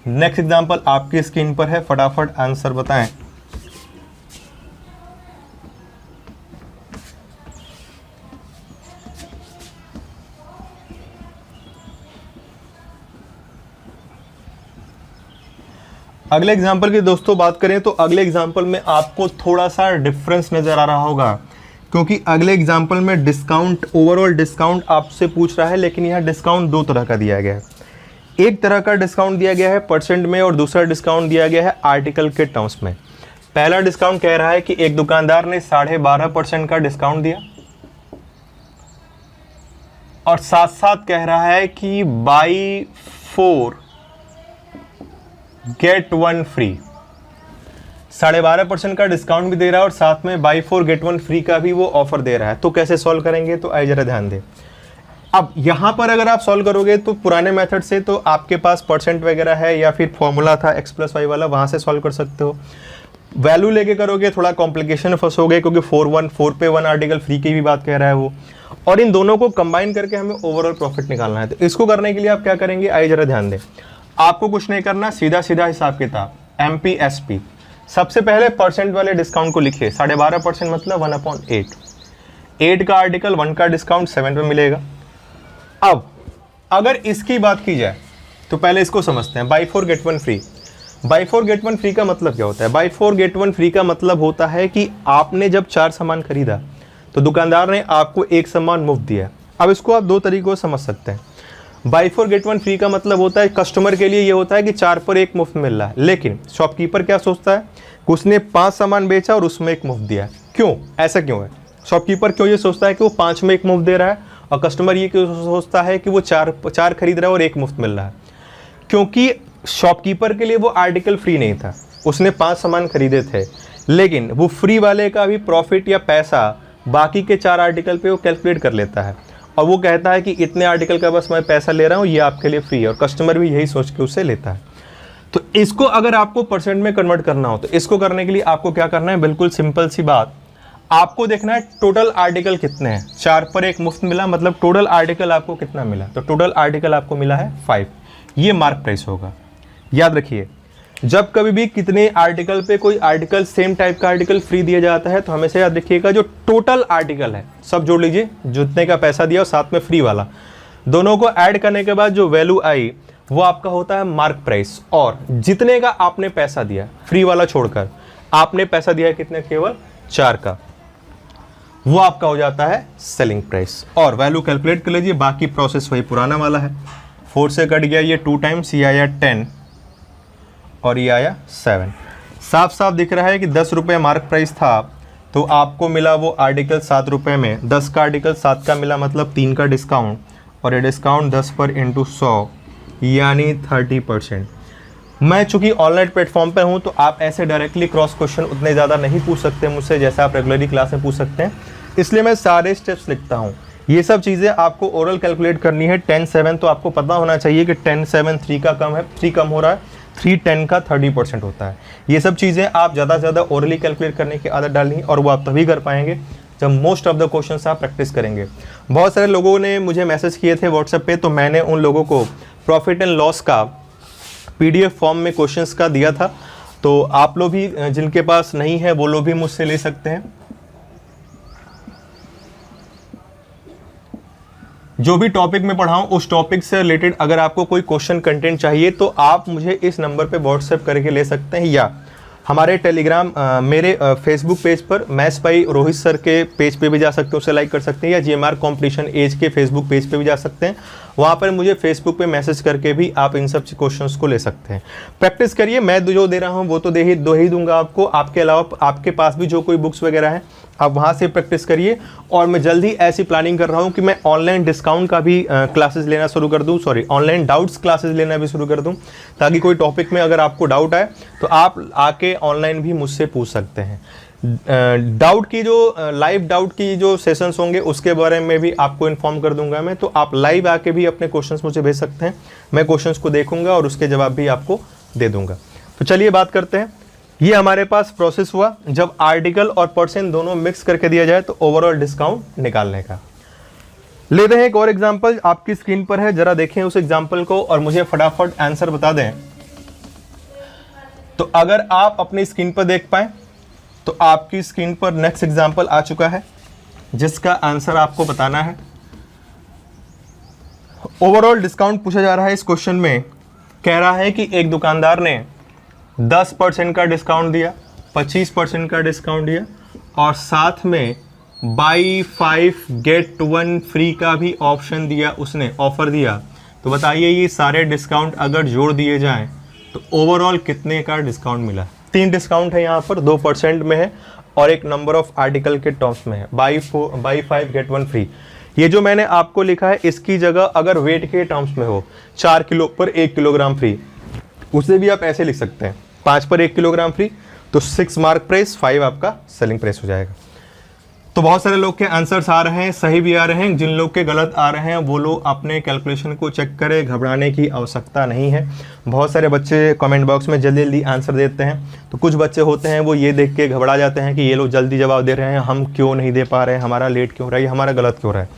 नेक्स्ट एग्जाम्पल आपकी स्क्रीन पर है, फटाफट आंसर बताएं। अगले एग्जाम्पल की दोस्तों बात करें तो अगले एग्जाम्पल में आपको थोड़ा सा डिफरेंस नजर आ रहा होगा, क्योंकि अगले एग्जाम्पल में डिस्काउंट, ओवरऑल डिस्काउंट आपसे पूछ रहा है, लेकिन यह डिस्काउंट 2 तरह का दिया गया है। एक तरह का डिस्काउंट दिया गया है परसेंट में, और दूसरा डिस्काउंट दिया गया है आर्टिकल के टर्म्स में। पहला डिस्काउंट कह रहा है कि एक दुकानदार ने 12.5% का डिस्काउंट दिया, और साथ साथ कह रहा है कि बाई 4 गेट 1 फ्री। 12.5% का डिस्काउंट भी दे रहा है और साथ में बाई 4 गेट 1 फ्री का भी वो ऑफर दे रहा है। तो कैसे सॉल्व करेंगे, तो आइए जरा ध्यान दें। अब यहां पर अगर आप सॉल्व करोगे तो पुराने मेथड से तो आपके पास परसेंट वगैरह है या फिर फॉर्मूला था x+y वाला, वहां से सॉल्व कर सकते हो। वैल्यू लेके करोगे थोड़ा कॉम्प्लिकेशन फंसोगे, क्योंकि 4 पे 1 आर्टिकल फ्री की भी बात कह रहा है वो, और इन दोनों को कंबाइन करके हमें ओवरऑल प्रॉफिट निकालना है। तो इसको करने के लिए आप क्या करेंगे, आइए जरा ध्यान दें। आपको कुछ नहीं करना, सीधा सीधा हिसाब किताब, MPSP। सबसे पहले परसेंट वाले डिस्काउंट को लिखिए। 12.5% मतलब 1/8। 8 का आर्टिकल, 1 का डिस्काउंट 7 पे मिलेगा। अब अगर इसकी बात की जाए तो पहले इसको समझते हैं। Buy 4 get 1 free. Buy 4 get 1 free का मतलब क्या होता है? बाई 4 गेट 1 फ्री का मतलब होता है कि आपने जब 4 सामान खरीदा तो दुकानदार ने आपको 1 सामान मुफ्त दिया। अब इसको आप 2 तरीकों से समझ सकते हैं। बाई 4 गेट 1 फ्री का मतलब होता है कस्टमर के लिए ये होता है कि 4 पर 1 मुफ्त मिल रहा है, लेकिन शॉपकीपर क्या सोचता है कि उसने 5 सामान बेचा और उसमें 1 मुफ्त दिया। क्यों, ऐसा क्यों है? शॉपकीपर क्यों ये सोचता है कि वो 5 में 1 मुफ्त दे रहा है, और कस्टमर ये क्यों सोचता है कि वो 4 खरीद रहा है और 1 मुफ्त मिल रहा है? क्योंकि शॉपकीपर के लिए वो आर्टिकल फ्री नहीं था, उसने 5 सामान खरीदे थे, लेकिन वो फ्री वाले का भी प्रॉफिट या पैसा बाकी के 4 आर्टिकल पे वो कैलकुलेट कर लेता है, और वो कहता है कि इतने आर्टिकल का बस मैं पैसा ले रहा हूँ, ये आपके लिए फ्री है, और कस्टमर भी यही सोच के उससे लेता है। तो इसको अगर आपको परसेंट में कन्वर्ट करना हो तो इसको करने के लिए आपको क्या करना है, बिल्कुल सिंपल सी बात, आपको देखना है टोटल आर्टिकल कितने हैं। 4 पर 1 मुफ्त मिला, मतलब टोटल आर्टिकल आपको कितना मिला, तो टोटल आर्टिकल आपको मिला है 5। ये मार्क प्राइस होगा। याद रखिए, जब कभी भी कितने आर्टिकल पे कोई आर्टिकल सेम टाइप का आर्टिकल फ्री दिया जाता है तो हमेशा याद रखिएगा जो टोटल आर्टिकल है सब जोड़ लीजिए, जितने का पैसा दिया और साथ में फ्री वाला, दोनों को ऐड करने के बाद जो वैल्यू आई वो आपका होता है मार्क प्राइस। और जितने का आपने पैसा दिया फ्री वाला छोड़कर, आपने पैसा दिया कितने, केवल 4 का, वो आपका हो जाता है सेलिंग प्राइस। और वैल्यू कैलकुलेट कर लीजिए, बाकी प्रोसेस वही पुराना वाला है। 4 से कट गया ये 2 टाइम्स, ये आया 10 और ये आया 7। साफ साफ दिख रहा है कि 10 रुपये मार्क प्राइस था तो आपको मिला वो आर्टिकल 7 रुपये में। 10 का आर्टिकल 7 का मिला, मतलब 3 का डिस्काउंट, और ये डिस्काउंट 10 पर इंटू 100 यानी 30%। मैं चूंकि ऑनलाइन प्लेटफॉर्म पर हूँ तो आप ऐसे डायरेक्टली क्रॉस क्वेश्चन उतने ज़्यादा नहीं पूछ सकते मुझसे जैसे आप रेगुलरली क्लास में पूछ सकते हैं, इसलिए मैं सारे स्टेप्स लिखता हूँ। ये सब चीज़ें आपको ओरल कैलकुलेट करनी है। 10-7 तो आपको पता होना चाहिए कि 10-7 3 का कम है, 3 कम हो रहा है, 3-10 का 30% होता है। ये सब चीज़ें आप ज़्यादा से ज़्यादा ओरली कैलकुलेट करने की आदत डालनी, और वो आप तभी कर पाएंगे जब मोस्ट ऑफ द क्वेश्चंस आप प्रैक्टिस करेंगे। बहुत सारे लोगों ने मुझे मैसेज किए थे व्हाट्सएप पे, तो मैंने उन लोगों को प्रॉफिट एंड लॉस का PDF फॉर्म में क्वेश्चंस का दिया था, तो आप लोग भी जिनके पास नहीं है वो लोग भी मुझसे ले सकते हैं। जो भी टॉपिक में पढ़ाऊं उस टॉपिक से रिलेटेड अगर आपको कोई क्वेश्चन कंटेंट चाहिए तो आप मुझे इस नंबर पे व्हाट्सएप करके ले सकते हैं, या हमारे टेलीग्राम मेरे फेसबुक पेज पर मैथ्स बाई रोहित सर के पेज पे भी जा सकते हैं, उसे लाइक कर सकते हैं, या GMR कॉम्पिटिशन एज के फेसबुक पेज पे भी जा सकते हैं। वहाँ पर मुझे फेसबुक पे मैसेज करके भी आप इन सब क्वेश्चंस को ले सकते हैं। प्रैक्टिस करिए, मैं जो दे रहा हूँ वो तो दे ही दूंगा आपको। आपके अलावा आपके पास भी जो कोई बुक्स वगैरह हैं आप वहाँ से प्रैक्टिस करिए। और मैं जल्दी ऐसी प्लानिंग कर रहा हूँ कि मैं ऑनलाइन डिस्काउंट का भी क्लासेस लेना शुरू कर दूँ, ऑनलाइन डाउट्स क्लासेस लेना भी शुरू कर दूँ, ताकि कोई टॉपिक में अगर आपको डाउट आए तो आप आके ऑनलाइन भी मुझसे पूछ सकते हैं। डाउट की जो लाइव डाउट की जो सेशंस होंगे उसके बारे में भी आपको इन्फॉर्म कर दूंगा मैं, तो आप लाइव आके भी अपने क्वेश्चंस मुझे भेज सकते हैं। मैं क्वेश्चंस को देखूंगा और उसके जवाब भी आपको दे दूंगा। तो चलिए बात करते हैं। ये हमारे पास प्रोसेस हुआ जब आर्टिकल और परसेंट दोनों मिक्स करके दिया जाए तो ओवरऑल डिस्काउंट निकालने का। लेते हैं एक और एग्जाम्पल, आपकी स्क्रीन पर है, जरा देखें उस एग्जाम्पल को और मुझे फटाफट आंसर बता दें। तो अगर आप अपनी स्क्रीन पर देख पाए तो आपकी स्क्रीन पर नेक्स्ट एग्जाम्पल आ चुका है जिसका आंसर आपको बताना है। ओवरऑल डिस्काउंट पूछा जा रहा है इस क्वेश्चन में। कह रहा है कि एक दुकानदार ने 10% का डिस्काउंट दिया, 25% का डिस्काउंट दिया और साथ में बाई 5 गेट 1 फ्री का भी ऑप्शन दिया, उसने ऑफर दिया। तो बताइए ये सारे डिस्काउंट अगर जोड़ दिए जाएं तो ओवरऑल कितने का डिस्काउंट मिला। 3 डिस्काउंट है यहाँ पर, 2% में है और एक नंबर ऑफ आर्टिकल के टर्म्स में है, बाई 5 गेट 1 फ्री। ये जो मैंने आपको लिखा है इसकी जगह अगर वेट के टर्म्स में हो 4 किलो पर 1 किलोग्राम फ्री, उसे भी आप ऐसे लिख सकते हैं 5 पर 1 किलोग्राम फ्री, तो 6 मार्क प्राइस, 5 आपका सेलिंग प्राइस हो जाएगा। तो बहुत सारे लोग के आंसर्स आ रहे हैं, सही भी आ रहे हैं। जिन लोग के गलत आ रहे हैं वो लोग अपने कैलकुलेशन को चेक करें, घबराने की आवश्यकता नहीं है। बहुत सारे बच्चे कमेंट बॉक्स में जल्दी जल्दी आंसर देते हैं, तो कुछ बच्चे होते हैं वो ये देख के घबरा जाते हैं कि ये लोग जल्दी जवाब दे रहे हैं, हम क्यों नहीं दे पा रहे हैं, हमारा लेट क्यों हो रहा है, हमारा गलत क्यों हो रहा है।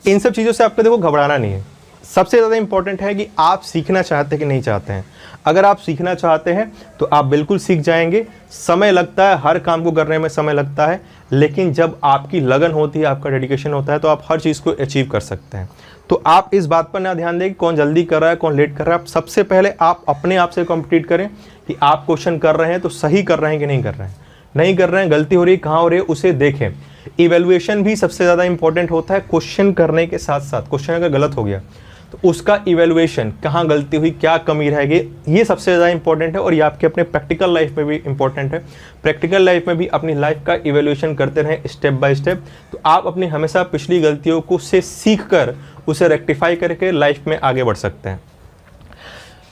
इन सब चीज़ों से आपको देखो घबराना नहीं है। सबसे ज़्यादा इंपॉर्टेंट है कि आप सीखना चाहते हैं कि नहीं चाहते हैं। अगर आप सीखना चाहते हैं तो आप बिल्कुल सीख जाएंगे। समय लगता है, हर काम को करने में समय लगता है, लेकिन जब आपकी लगन होती है, आपका डेडिकेशन होता है तो आप हर चीज़ को अचीव कर सकते हैं। तो आप इस बात पर ना ध्यान दें कि कौन जल्दी कर रहा है, कौन लेट कर रहा है। आप सबसे पहले आप अपने आप से कॉम्पिटिट करें कि आप क्वेश्चन कर रहे हैं तो सही कर रहे हैं कि नहीं कर रहे हैं। नहीं कर रहे हैं, गलती हो रही है, कहाँ हो रही है, उसे देखें। इवेल्युएशन भी सबसे ज़्यादा इंपॉर्टेंट होता है। क्वेश्चन करने के साथ साथ क्वेश्चन अगर गलत हो गया तो उसका इवेल्युएशन, कहाँ गलती हुई, क्या कमी रह गई, ये सबसे ज़्यादा इंपॉर्टेंट है। और ये आपके अपने प्रैक्टिकल लाइफ में भी इंपॉर्टेंट है। प्रैक्टिकल लाइफ में भी अपनी लाइफ का इवेल्युएशन करते रहें स्टेप बाय स्टेप, तो आप अपनी हमेशा पिछली गलतियों को से सीख कर उसे रेक्टिफाई करके लाइफ में आगे बढ़ सकते हैं।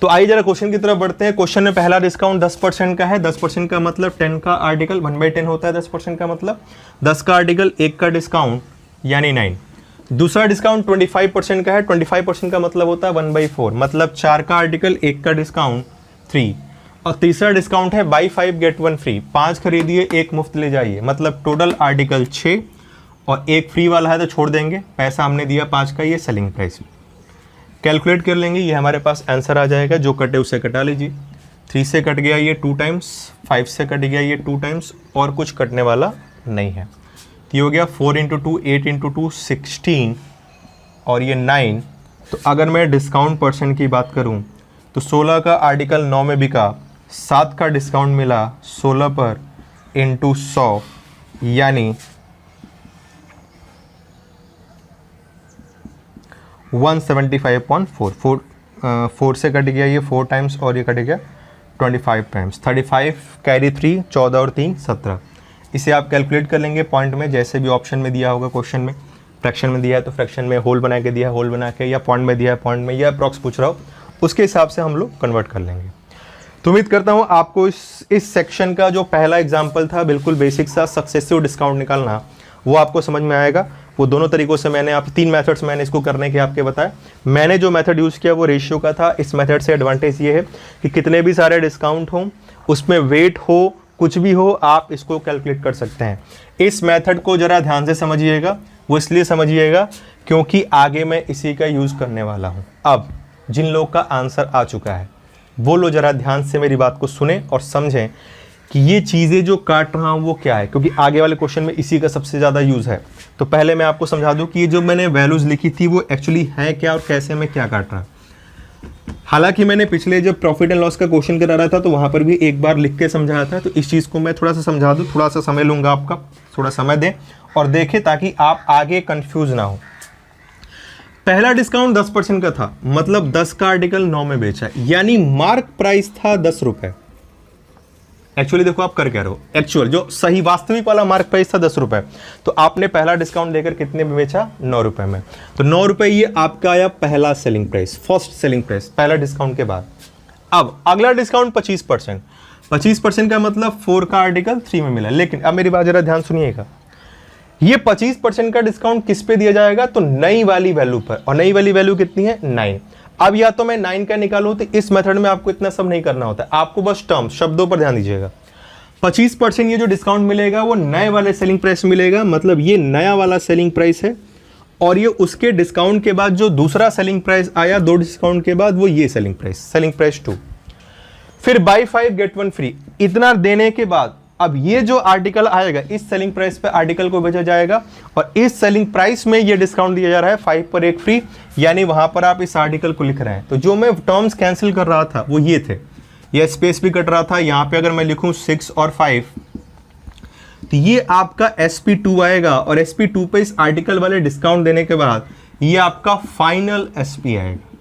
तो आइए जरा क्वेश्चन की तरफ बढ़ते हैं। क्वेश्चन में पहला डिस्काउंट 10% का है। 10% का मतलब 10 का आर्टिकल 1/10 होता है। 10% का मतलब 10 का आर्टिकल 1 का डिस्काउंट यानी 9। दूसरा डिस्काउंट 25% का है। 25% का मतलब होता है 1/4, मतलब 4 का आर्टिकल 1 का डिस्काउंट 3। और तीसरा डिस्काउंट है बाई 5 गेट 1 फ्री, 5 खरीदिए 1 मुफ्त ले जाइए, मतलब टोटल आर्टिकल 6 और 1 फ्री वाला है तो छोड़ देंगे, पैसा हमने दिया 5 का, ये सेलिंग प्राइस। कैलकुलेट कर लेंगे, ये हमारे पास आंसर आ जाएगा, जो कटे उसे कटा लीजिए। 3 से कट गया ये 2 टाइम्स, 5 से कट गया ये 2 टाइम्स, और कुछ कटने वाला नहीं है। तो ये हो गया 4 × 2 8 × 2 16 और ये 9। तो अगर मैं डिस्काउंट परसेंट की बात करूं तो 16 का आर्टिकल 9 में बिका, 7 का डिस्काउंट मिला 16 पर इंटू 100, यानी 175.4। 4 से कट गया ये 4 टाइम्स और ये कट गया 25 टाइम्स। 35 कैरी 3, 14 और 3 17। इसे आप कैलकुलेट कर लेंगे पॉइंट में, जैसे भी ऑप्शन में दिया होगा, क्वेश्चन में फ्रैक्शन में दिया है तो फ्रैक्शन में होल बना के दिया है, होल बना के, या पॉइंट में दिया है पॉइंट में, या अप्रॉक्स पूछ रहा हो, उसके हिसाब से हम लोग कन्वर्ट कर लेंगे। तो उम्मीद करता हूँ आपको इस सेक्शन का जो पहला एग्जाम्पल था, बिल्कुल बेसिक सा सक्सेसिव डिस्काउंट निकालना, वो आपको समझ में आएगा। वो दोनों तरीकों से मैंने आप 3 मेथड्स मैंने इसको करने के आपके बताए। मैंने जो मेथड यूज़ किया वो रेशियो का था। इस मेथड से एडवांटेज ये है कि कितने भी सारे डिस्काउंट हों, उसमें वेट हो, कुछ भी हो, आप इसको कैलकुलेट कर सकते हैं। इस मेथड को ज़रा ध्यान से समझिएगा, वो इसलिए समझिएगा क्योंकि आगे मैं इसी का यूज़ करने वाला हूँ। अब जिन लोग का आंसर आ चुका है वो लोग ज़रा ध्यान से मेरी बात को सुने और समझें कि ये चीज़ें जो काट रहा हूँ वो क्या है, क्योंकि आगे वाले क्वेश्चन में इसी का सबसे ज़्यादा यूज़ है। तो पहले मैं आपको समझा दूँ कि ये जो मैंने वैल्यूज़ लिखी थी वो एक्चुअली है क्या और कैसे मैं क्या काट रहा। हालांकि मैंने पिछले जब प्रॉफिट एंड लॉस का क्वेश्चन करा रहा था तो वहाँ पर भी एक बार लिख के समझाया था, तो इस चीज़ को मैं थोड़ा सा समझा दूँ, थोड़ा सा समय लूँगा आपका, थोड़ा समय दें और देखें ताकि आप आगे कन्फ्यूज़ ना हो। पहला डिस्काउंट 10% का था, मतलब 10 का आर्टिकल 9 में बेचा, यानी मार्क प्राइस था 10 रुपए। एक्चुअली देखो आप कर क्या रहे हो, एक्चुअल जो सही वास्तविक वाला मार्क प्राइस था 10 रुपए, तो आपने पहला डिस्काउंट देकर कितने में बेचा, 9 रुपए में। तो 9 रुपए ये आपका आया पहला selling price, first selling price, पहला डिस्काउंट के बाद। अब अगला डिस्काउंट 25%। 25% का मतलब 4 का आर्टिकल 3 में मिला। लेकिन अब मेरी बात जरा ध्यान सुनिएगा, ये 25% का डिस्काउंट किस पे दिया जाएगा, तो नई वाली वैल्यू पर, और नई वाली वैल्यू कितनी है, 9। अब या तो मैं 9 का निकालूं, तो इस मेथड में आपको इतना सब नहीं करना होता है, आपको बस टर्म शब्दों पर ध्यान दीजिएगा। 25% ये जो डिस्काउंट मिलेगा वो नए वाले सेलिंग प्राइस मिलेगा, मतलब ये नया वाला सेलिंग प्राइस है, और ये उसके डिस्काउंट के बाद जो दूसरा सेलिंग प्राइस आया 2 डिस्काउंट के बाद, वो ये सेलिंग प्राइस 2। फिर बाई 5 गेट 1 फ्री, इतना देने के बाद अब ये जो आर्टिकल आएगा इस सेलिंग प्राइस पे आर्टिकल को बेचा जाएगा, और इस सेलिंग प्राइस में ये डिस्काउंट दिया जा रहा है 5 पर 1 फ्री, यानी वहां पर आप इस आर्टिकल को लिख रहे हैं। तो जो मैं टर्म्स कैंसिल कर रहा था वो ये थे, ये स्पेस भी कट रहा था, यहां पे अगर मैं लिखूं 6 और 5 तो ये आपका SP2 आएगा, और SP2 पे इस आर्टिकल वाले डिस्काउंट देने के बाद ये आपका फाइनल SP आएगा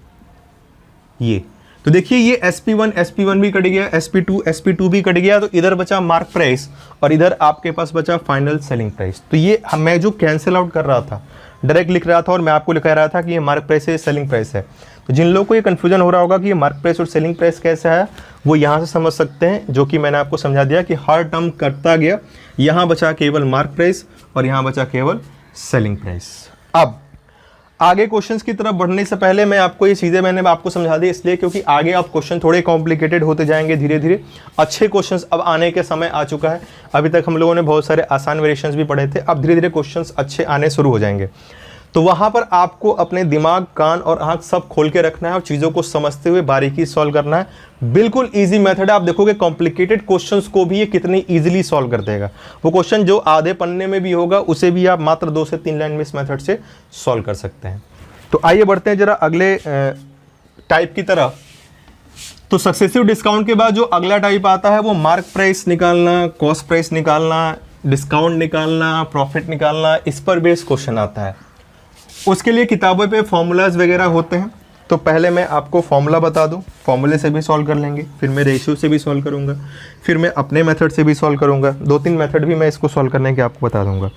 ये। तो देखिए ये SP1 भी कट गया, SP2 भी कट गया, तो इधर बचा मार्क प्राइस और इधर आपके पास बचा फाइनल सेलिंग प्राइस। तो ये मैं जो कैंसिल आउट कर रहा था, डायरेक्ट लिख रहा था और मैं आपको लिखा रहा था कि ये मार्क प्राइस है, सेलिंग प्राइस है। तो जिन लोगों को ये कन्फ्यूजन हो रहा होगा कि ये मार्क प्राइस और सेलिंग प्राइस कैसा है, वो यहाँ से समझ सकते हैं, जो कि मैंने आपको समझा दिया कि हर टर्म कटता गया, यहाँ बचा केवल मार्क प्राइस और यहाँ बचा केवल सेलिंग प्राइस। अब आगे क्वेश्चंस की तरफ बढ़ने से पहले मैं आपको ये चीज़ें मैंने आपको समझा दी, इसलिए क्योंकि आगे आप क्वेश्चन थोड़े कॉम्प्लिकेटेड होते जाएंगे धीरे धीरे। अच्छे क्वेश्चंस अब आने के समय आ चुका है, अभी तक हम लोगों ने बहुत सारे आसान वेरिएशंस भी पढ़े थे, अब धीरे धीरे क्वेश्चंस अच्छे आने शुरू हो जाएंगे। तो वहाँ पर आपको अपने दिमाग, कान और आँख सब खोल के रखना है और चीज़ों को समझते हुए बारीकी सॉल्व करना है। बिल्कुल ईजी मेथड है, आप देखोगे कॉम्प्लिकेटेड क्वेश्चंस को भी ये कितनी ईजिली सॉल्व कर देगा। वो क्वेश्चन जो आधे पन्ने में भी होगा उसे भी आप मात्र 2 से 3 लाइन में इस मेथड से सॉल्व कर सकते हैं। तो आइए बढ़ते हैं जरा अगले टाइप की तरफ। तो सक्सेसिव डिस्काउंट के बाद जो अगला टाइप आता है वो मार्क प्राइस निकालना, कॉस्ट प्राइस निकालना, डिस्काउंट निकालना, प्रॉफिट निकालना, इस पर बेस्ड क्वेश्चन आता है। उसके लिए किताबों पे फॉर्मूलाज वगैरह होते हैं। तो पहले मैं आपको फॉर्मूला बता दूं, फॉर्मूले से भी सॉल्व कर लेंगे, फिर मैं रेशियो से भी सॉल्व करूंगा, फिर मैं अपने मेथड से भी सॉल्व करूंगा, 2-3 मेथड भी मैं इसको सॉल्व करने के आपको बता दूंगा।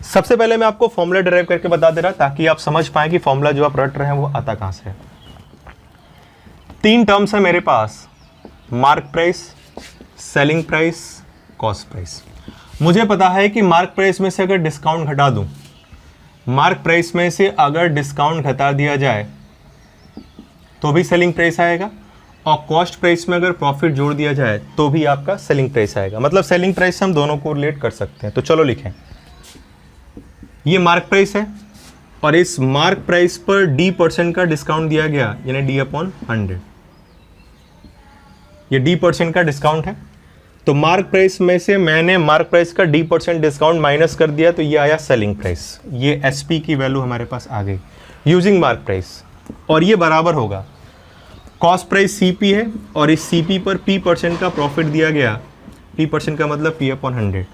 सबसे पहले मैं आपको फॉर्मूला डिराइव करके बता दे रहा ताकि आप समझ पाएं कि फॉर्मूला जो आप रट रहे हैं वो आता कहां से है। 3 टर्म्स है मेरे पास, mark price, selling price, cost price. मुझे पता है कि मार्क प्राइस में से अगर डिस्काउंट घटा दूं, मार्क प्राइस में से अगर डिस्काउंट घटा दिया जाए तो भी सेलिंग प्राइस आएगा, और कॉस्ट प्राइस में अगर प्रॉफिट जोड़ दिया जाए तो भी आपका सेलिंग प्राइस आएगा। मतलब सेलिंग प्राइस से हम दोनों को रिलेट कर सकते हैं। तो चलो लिखें, ये मार्क प्राइस है और इस मार्क प्राइस पर D% का डिस्काउंट दिया गया, यानी D/100, ये D% का डिस्काउंट है। तो मार्क प्राइस में से मैंने मार्क प्राइस का D% डिस्काउंट माइनस कर दिया, तो ये आया सेलिंग प्राइस। ये SP की वैल्यू हमारे पास आ गई यूजिंग मार्क प्राइस, और ये बराबर होगा कॉस्ट प्राइस CP है और इस CP पर P% का प्रॉफिट दिया गया। P% का मतलब P/100,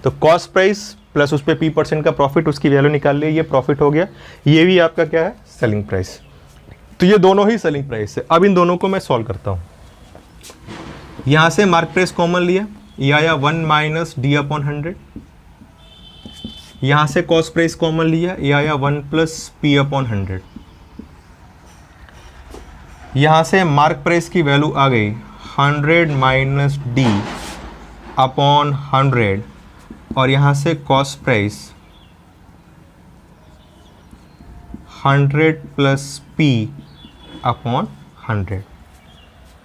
तो कॉस्ट प्राइस प्लस उस पर P% का प्रॉफिट, उसकी वैल्यू निकाल लिया, ये प्रॉफिट हो गया। ये भी आपका क्या है, सेलिंग प्राइस। तो ये दोनों ही सेलिंग प्राइस है। अब इन दोनों को मैं सॉल्व करता हूँ। यहाँ से मार्क प्राइस कॉमन लिया, ये आया 1 माइनस D/100। यहाँ से कॉस्ट प्राइस कॉमन लिया, ये आया 1 प्लस P/100। यहाँ से मार्क प्राइस की वैल्यू आ गई 100 माइनस D/100, और यहाँ से कॉस्ट प्राइस 100 प्लस P/100।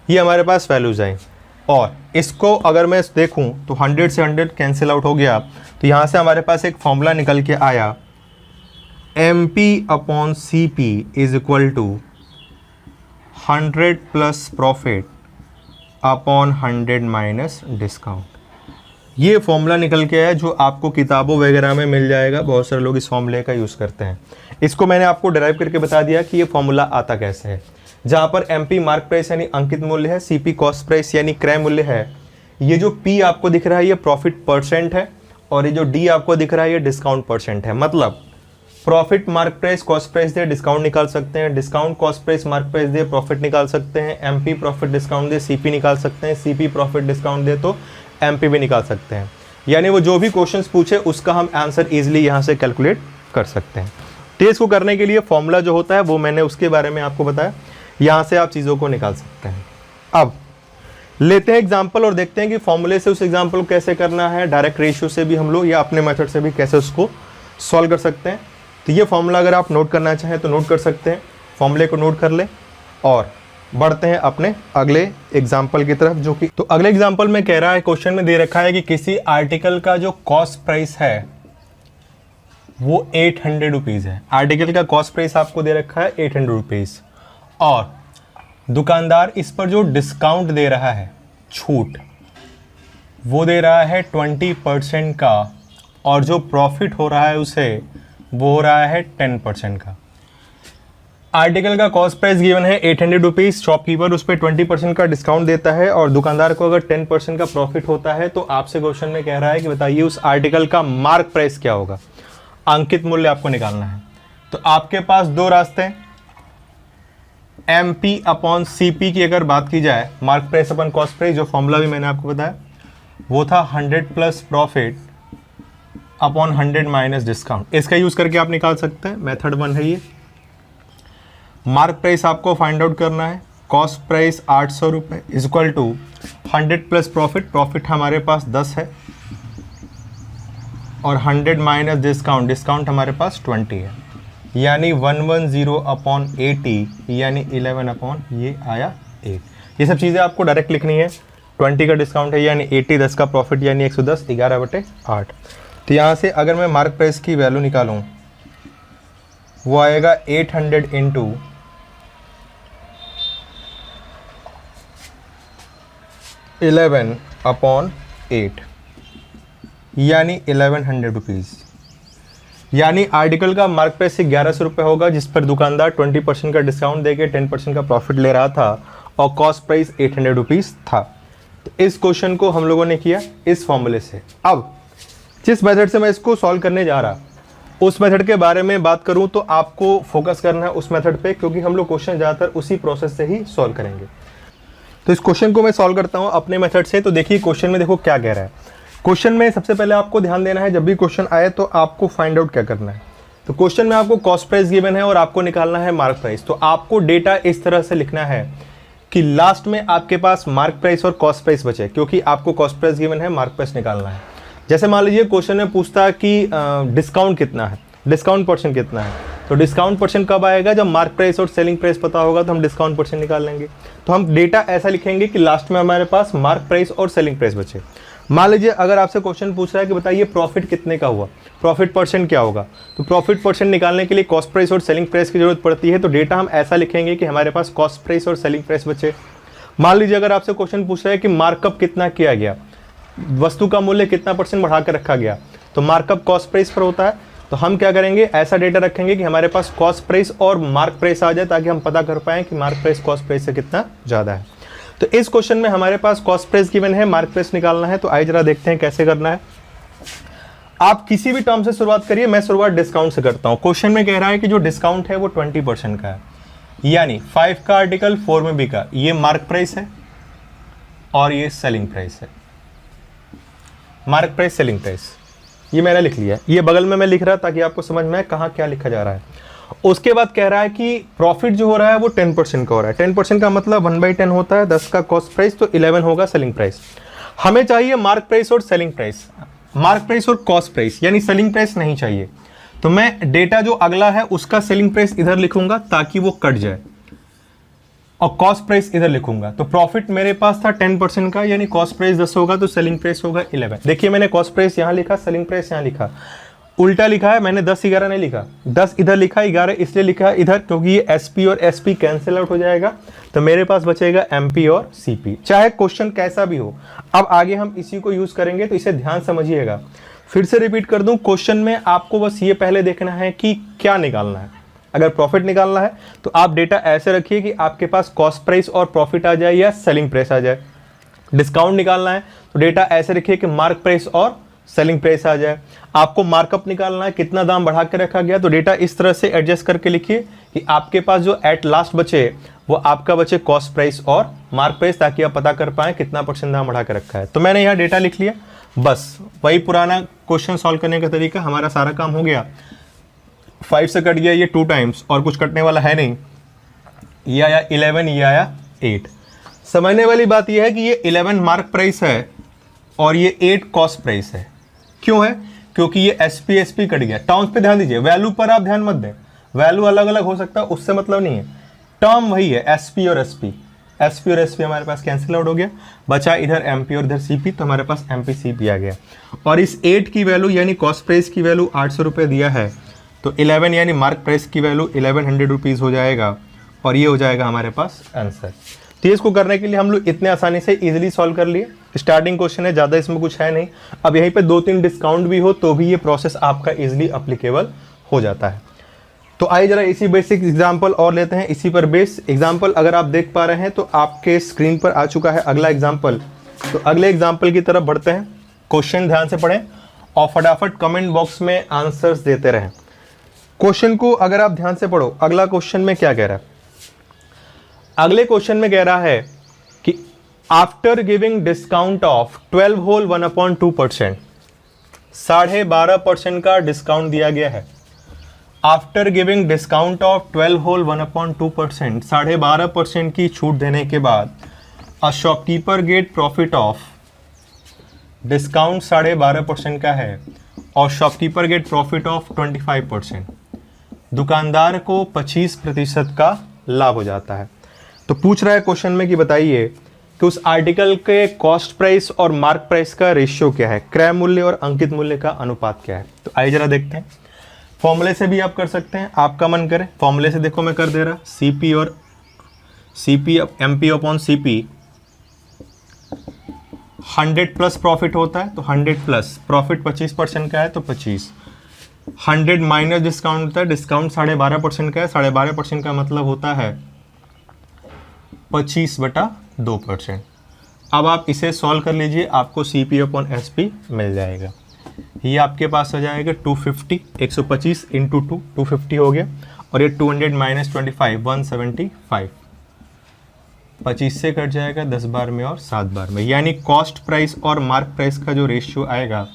ये हमारे पास वैल्यूज आई, और इसको अगर मैं देखूं तो 100 से 100 कैंसिल आउट हो गया। तो यहाँ से हमारे पास एक फॉर्मूला निकल के आया, MP/CP is equal to 100 plus profit upon 100 minus discount. ये फॉर्मूला निकल के आया जो आपको किताबों वगैरह में मिल जाएगा। बहुत सारे लोग इस फॉर्मूले का यूज़ करते हैं। इसको मैंने आपको डिराइव करके बता दिया कि ये फॉर्मूला आता कैसे है। जहाँ पर MP मार्क प्राइस यानी अंकित मूल्य है, CP कॉस्ट प्राइस यानी क्रय मूल्य है, ये जो P आपको दिख रहा है ये प्रॉफिट परसेंट है, और ये जो D आपको दिख रहा है ये डिस्काउंट परसेंट है। मतलब profit mark price cost price दे डिस्काउंट निकाल सकते हैं, discount cost price mark price दे प्रॉफिट निकाल सकते हैं, MP प्रॉफिट डिस्काउंट दे CP निकाल सकते हैं, CP प्रॉफिट डिस्काउंट दे तो MP भी निकाल सकते हैं। यानी वो जो भी क्वेश्चंस पूछे उसका हम आंसर इजीली यहाँ से कैलकुलेट कर सकते हैं। तो इसको करने के लिए फॉर्मूला जो होता है वो मैंने उसके बारे में आपको बताया, यहाँ से आप चीज़ों को निकाल सकते हैं। अब लेते हैं एग्जाम्पल और देखते हैं कि फॉर्मूले से उस एग्जाम्पल को कैसे करना है, डायरेक्ट रेशियो से भी हम लोग या अपने मेथड से भी कैसे उसको सॉल्व कर सकते हैं। तो ये फॉर्मूला अगर आप नोट करना चाहें तो नोट कर सकते हैं, फॉर्मूले को नोट कर लें और बढ़ते हैं अपने अगले एग्जाम्पल की तरफ। जो कि तो अगले एग्जाम्पल में कह रहा है, क्वेश्चन में दे रखा है कि किसी आर्टिकल का जो कॉस्ट प्राइस है वो 800 रुपीज़ है। आर्टिकल का कॉस्ट प्राइस आपको दे रखा है 800 रुपीज़, और दुकानदार इस पर जो डिस्काउंट दे रहा है, छूट, वो दे रहा है 20% का, और जो प्रॉफिट हो रहा है उसे वो हो रहा है 10% का। आर्टिकल का कॉस्ट प्राइस गिवन है 800 रुपीज़, शॉपकीपर उस पर 20% का डिस्काउंट देता है और दुकानदार को अगर 10% का प्रॉफिट होता है, तो आपसे क्वेश्चन में कह रहा है कि बताइए उस आर्टिकल का मार्क प्राइस क्या होगा, अंकित मूल्य आपको निकालना है। तो आपके पास दो रास्ते हैं। MP/CP की अगर बात की जाए, mark price upon cost price, जो फॉर्मूला भी मैंने आपको बताया वो था 100 plus profit upon 100 minus discount. इसका यूज़ करके आप निकाल सकते हैं, मेथड 1 है ये। मार्क प्राइस आपको फाइंड आउट करना है, कॉस्ट प्राइस 800 रुपये is equal to 100 plus profit, profit हमारे पास 10 है, और 100 माइनस डिस्काउंट, डिस्काउंट हमारे पास 20 है, यानी 110/80 यानी 11 अपॉन ये आया 8। ये सब चीज़ें आपको डायरेक्ट लिखनी है। 20 का डिस्काउंट है यानी 80, 10 का प्रॉफिट यानी 110, 11/8। तो यहाँ से अगर मैं मार्क प्राइस की वैल्यू निकालूँ वो आएगा 800 इंटू 11/8 यानी 1100 रुपीज़। यानी आर्टिकल का मार्क प्राइस से 1100 रुपये होगा, जिस पर दुकानदार 20% का डिस्काउंट देके 10% का प्रॉफिट ले रहा था, और कॉस्ट प्राइस 800 रुपीज़ था। तो इस क्वेश्चन को हम लोगों ने किया इस फॉर्मूले से। अब जिस मेथड से मैं इसको सॉल्व करने जा रहा उस मेथड के बारे में बात करूं तो आपको फोकस करना है उस मेथड पे, क्योंकि हम लोग क्वेश्चन ज़्यादातर उसी प्रोसेस से ही सॉल्व करेंगे। तो इस क्वेश्चन को मैं सॉल्व करता हूं अपने मेथड से। तो देखिए क्वेश्चन में देखो क्या कह रहा है। क्वेश्चन में सबसे पहले आपको ध्यान देना है, जब भी क्वेश्चन आए तो आपको फाइंड आउट क्या करना है। तो क्वेश्चन में आपको कॉस्ट प्राइस गिवन है और आपको निकालना है मार्क प्राइस। तो आपको डेटा इस तरह से लिखना है कि लास्ट में आपके पास मार्क प्राइस और कॉस्ट प्राइस बचे, क्योंकि आपको कॉस्ट प्राइस गिवन है, मार्क प्राइस निकालना है। जैसे मान लीजिए क्वेश्चन में पूछता है कि डिस्काउंट कितना है डिस्काउंट परसेंट कितना है, तो डिस्काउंट परसेंट कब आएगा, जब मार्क प्राइस और सेलिंग प्राइस पता होगा तो हम डिस्काउंट परसेंट निकाल लेंगे। तो हम डेटा ऐसा लिखेंगे कि लास्ट में हमारे पास मार्क प्राइस और सेलिंग प्राइस बचे। मान लीजिए अगर आपसे क्वेश्चन पूछ रहा है कि बताइए प्रॉफिट कितने का हुआ, प्रॉफिट परसेंट क्या होगा, तो प्रॉफिट परसेंट निकालने के लिए कॉस्ट प्राइस और सेलिंग प्राइस की जरूरत पड़ती है। तो डेटा हम ऐसा लिखेंगे कि हमारे पास कॉस्ट प्राइस और सेलिंग प्राइस बचे। मान लीजिए अगर आपसे क्वेश्चन पूछ रहा है कि मार्कअप कितना किया गया, वस्तु का मूल्य कितना परसेंट बढ़ा कर रखा गया, तो मार्कअप कॉस्ट प्राइस पर होता है। तो हम क्या करेंगे, ऐसा डेटा रखेंगे कि हमारे पास कॉस्ट प्राइस और मार्क प्राइस आ जाए, ताकि हम पता कर पाएं कि मार्क प्राइस कॉस्ट प्राइस से कितना ज़्यादा है। तो इस क्वेश्चन में हमारे पास कॉस्ट प्राइस गिवन है, मार्क प्राइस निकालना है। तो आइए जरा देखते हैं कैसे करना है। आप किसी भी टर्म से शुरुआत करिए, मैं शुरुआत डिस्काउंट से करता हूं। क्वेश्चन में कह रहा है कि जो डिस्काउंट है वो 20% का है, यानी 5 का आर्टिकल 4 में बिका, ये मार्क प्राइस है और ये सेलिंग प्राइस है। मार्क प्राइस सेलिंग प्राइस ये मैंने लिख लिया, ये बगल में मैं लिख रहा ताकि आपको समझ में आए कहाँ क्या लिखा जा रहा है। उसके बाद कह रहा है कि प्रॉफिट जो हो रहा है वो 10% का हो रहा है। 10% का मतलब 1/10 होता है, 10 का कॉस्ट प्राइस, तो 11 होगा सेलिंग प्राइस। हमें चाहिए मार्क प्राइस और सेलिंग प्राइस, मार्क प्राइस और कॉस्ट प्राइस, यानी सेलिंग प्राइस नहीं चाहिए। तो मैं डेटा जो अगला है उसका सेलिंग प्राइस इधर लिखूंगा ताकि वो कट जाए, और कॉस्ट प्राइस इधर लिखूंगा। तो प्रॉफिट मेरे पास था 10% का, यानी कॉस्ट प्राइस 10 होगा, तो सेलिंग प्राइस होगा 11। देखिए मैंने कॉस्ट प्राइस यहां लिखा, सेलिंग प्राइस यहां लिखा, उल्टा लिखा है मैंने, 10-11 नहीं लिखा, 10 इधर लिखा, 11 इसलिए लिखा इधर क्योंकि ये एसपी और एसपी कैंसिल आउट हो जाएगा, तो मेरे पास बचेगा एमपी और सीपी। चाहे क्वेश्चन कैसा भी हो, अब आगे हम इसी को यूज करेंगे, तो इसे ध्यान समझिएगा। फिर से रिपीट कर दूं, क्वेश्चन में आपको बस ये पहले देखना है कि क्या निकालना है। अगर प्रॉफिट निकालना है तो आप डेटा ऐसे रखिए कि आपके पास कॉस्ट प्राइस और प्रॉफिट आ जाए या सेलिंग प्राइस आ जाए। डिस्काउंट निकालना है तो डेटा ऐसे रखिए कि मार्क प्राइस और सेलिंग प्राइस आ जाए। आपको मार्कअप निकालना है, कितना दाम बढ़ा के रखा गया, तो डेटा इस तरह से एडजस्ट करके लिखिए कि आपके पास जो एट लास्ट बचे वो आपका बचे कॉस्ट प्राइस और मार्क प्राइस, ताकि आप पता कर पाएं कितना % दाम बढ़ा के रखा है। तो मैंने यहाँ डेटा लिख लिया, बस वही पुराना क्वेश्चन सॉल्व करने का तरीका, हमारा सारा काम हो गया। 5 से कट गया ये 2 टाइम्स, और कुछ कटने वाला है नहीं, ये आया 11, ये आया 8। समझने वाली बात ये है कि ये 11 मार्क प्राइस है और ये 8 कॉस्ट प्राइस है। क्यों है? क्योंकि ये एसपी एसपी कट गया। टर्म्स पे ध्यान दीजिए, वैल्यू पर आप ध्यान मत दें, वैल्यू अलग अलग हो सकता है, उससे मतलब नहीं है, टर्म वही है, एसपी और एसपी। एसपी और एसपी हमारे पास कैंसिल आउट हो गया, बचा इधर एमपी और इधर सीपी, तो हमारे पास एमपी सीपी आ गया। और इस 8 की वैल्यू यानी कॉस्ट प्राइस की वैल्यू 800 रुपये दिया है, तो 11 यानी मार्क प्राइस की वैल्यू 1100 रुपीज़ हो जाएगा, और ये हो जाएगा हमारे पास आंसर। तो इसको करने के लिए हम लोग इतने आसानी से इजीली सॉल्व कर लिए। स्टार्टिंग क्वेश्चन है, ज़्यादा इसमें कुछ है नहीं। अब यहीं पे 2-3 डिस्काउंट भी हो तो भी ये प्रोसेस आपका इजीली अप्लीकेबल हो जाता है। तो आइए जरा इसी बेसिक एग्जाम्पल और लेते हैं। इसी पर बेस एग्जाम्पल अगर आप देख पा रहे हैं तो आपके स्क्रीन पर आ चुका है अगला एग्जाम्पल। तो अगले एग्जाम्पल की तरफ बढ़ते हैं। क्वेश्चन ध्यान से पढ़ें और फटाफट कमेंट बॉक्स में आंसर्स देते रहें। क्वेश्चन को अगर आप ध्यान से पढ़ो, अगला क्वेश्चन में क्या कह रहा है? अगले क्वेश्चन में कह रहा है कि after giving discount of 12 whole 1/2%, 12.5% का डिस्काउंट दिया गया है। After giving discount of 12 whole 1/2%, 12.5% की छूट देने के बाद a shopkeeper get profit of, discount 12.5% का है और शॉपकीपर गेट प्रॉफिट ऑफ 25%, दुकानदार को 25% का लाभ हो जाता है। तो पूछ रहा है क्वेश्चन में कि बताइए कि उस आर्टिकल के कॉस्ट प्राइस और मार्क प्राइस का रेशियो क्या है, क्रय मूल्य और अंकित मूल्य का अनुपात क्या है। तो आइए जरा देखते हैं। फॉर्मूले से भी आप कर सकते हैं, आपका मन करे। फॉर्मूले से देखो मैं कर दे रहा, सीपी और CP MP upon CP 100 plus profit होता है, तो 100 प्लस प्रॉफिट 25% का है तो 25, 100 माइनस डिस्काउंट होता है, डिस्काउंट 12.5% का है, 12.5% का मतलब होता है 25/2%। अब आप इसे सॉल्व कर लीजिए, आपको CP अपॉन SP मिल जाएगा। ये आपके पास आ जाएगा 250, 125 इंटू 2, 250 हो गया, और ये 200 माइनस 25, 175, 25 से कट जाएगा 10 बार में और 7 बार में, यानी कॉस्ट प्राइस और मार्क प्राइस का जो रेशियो आएगा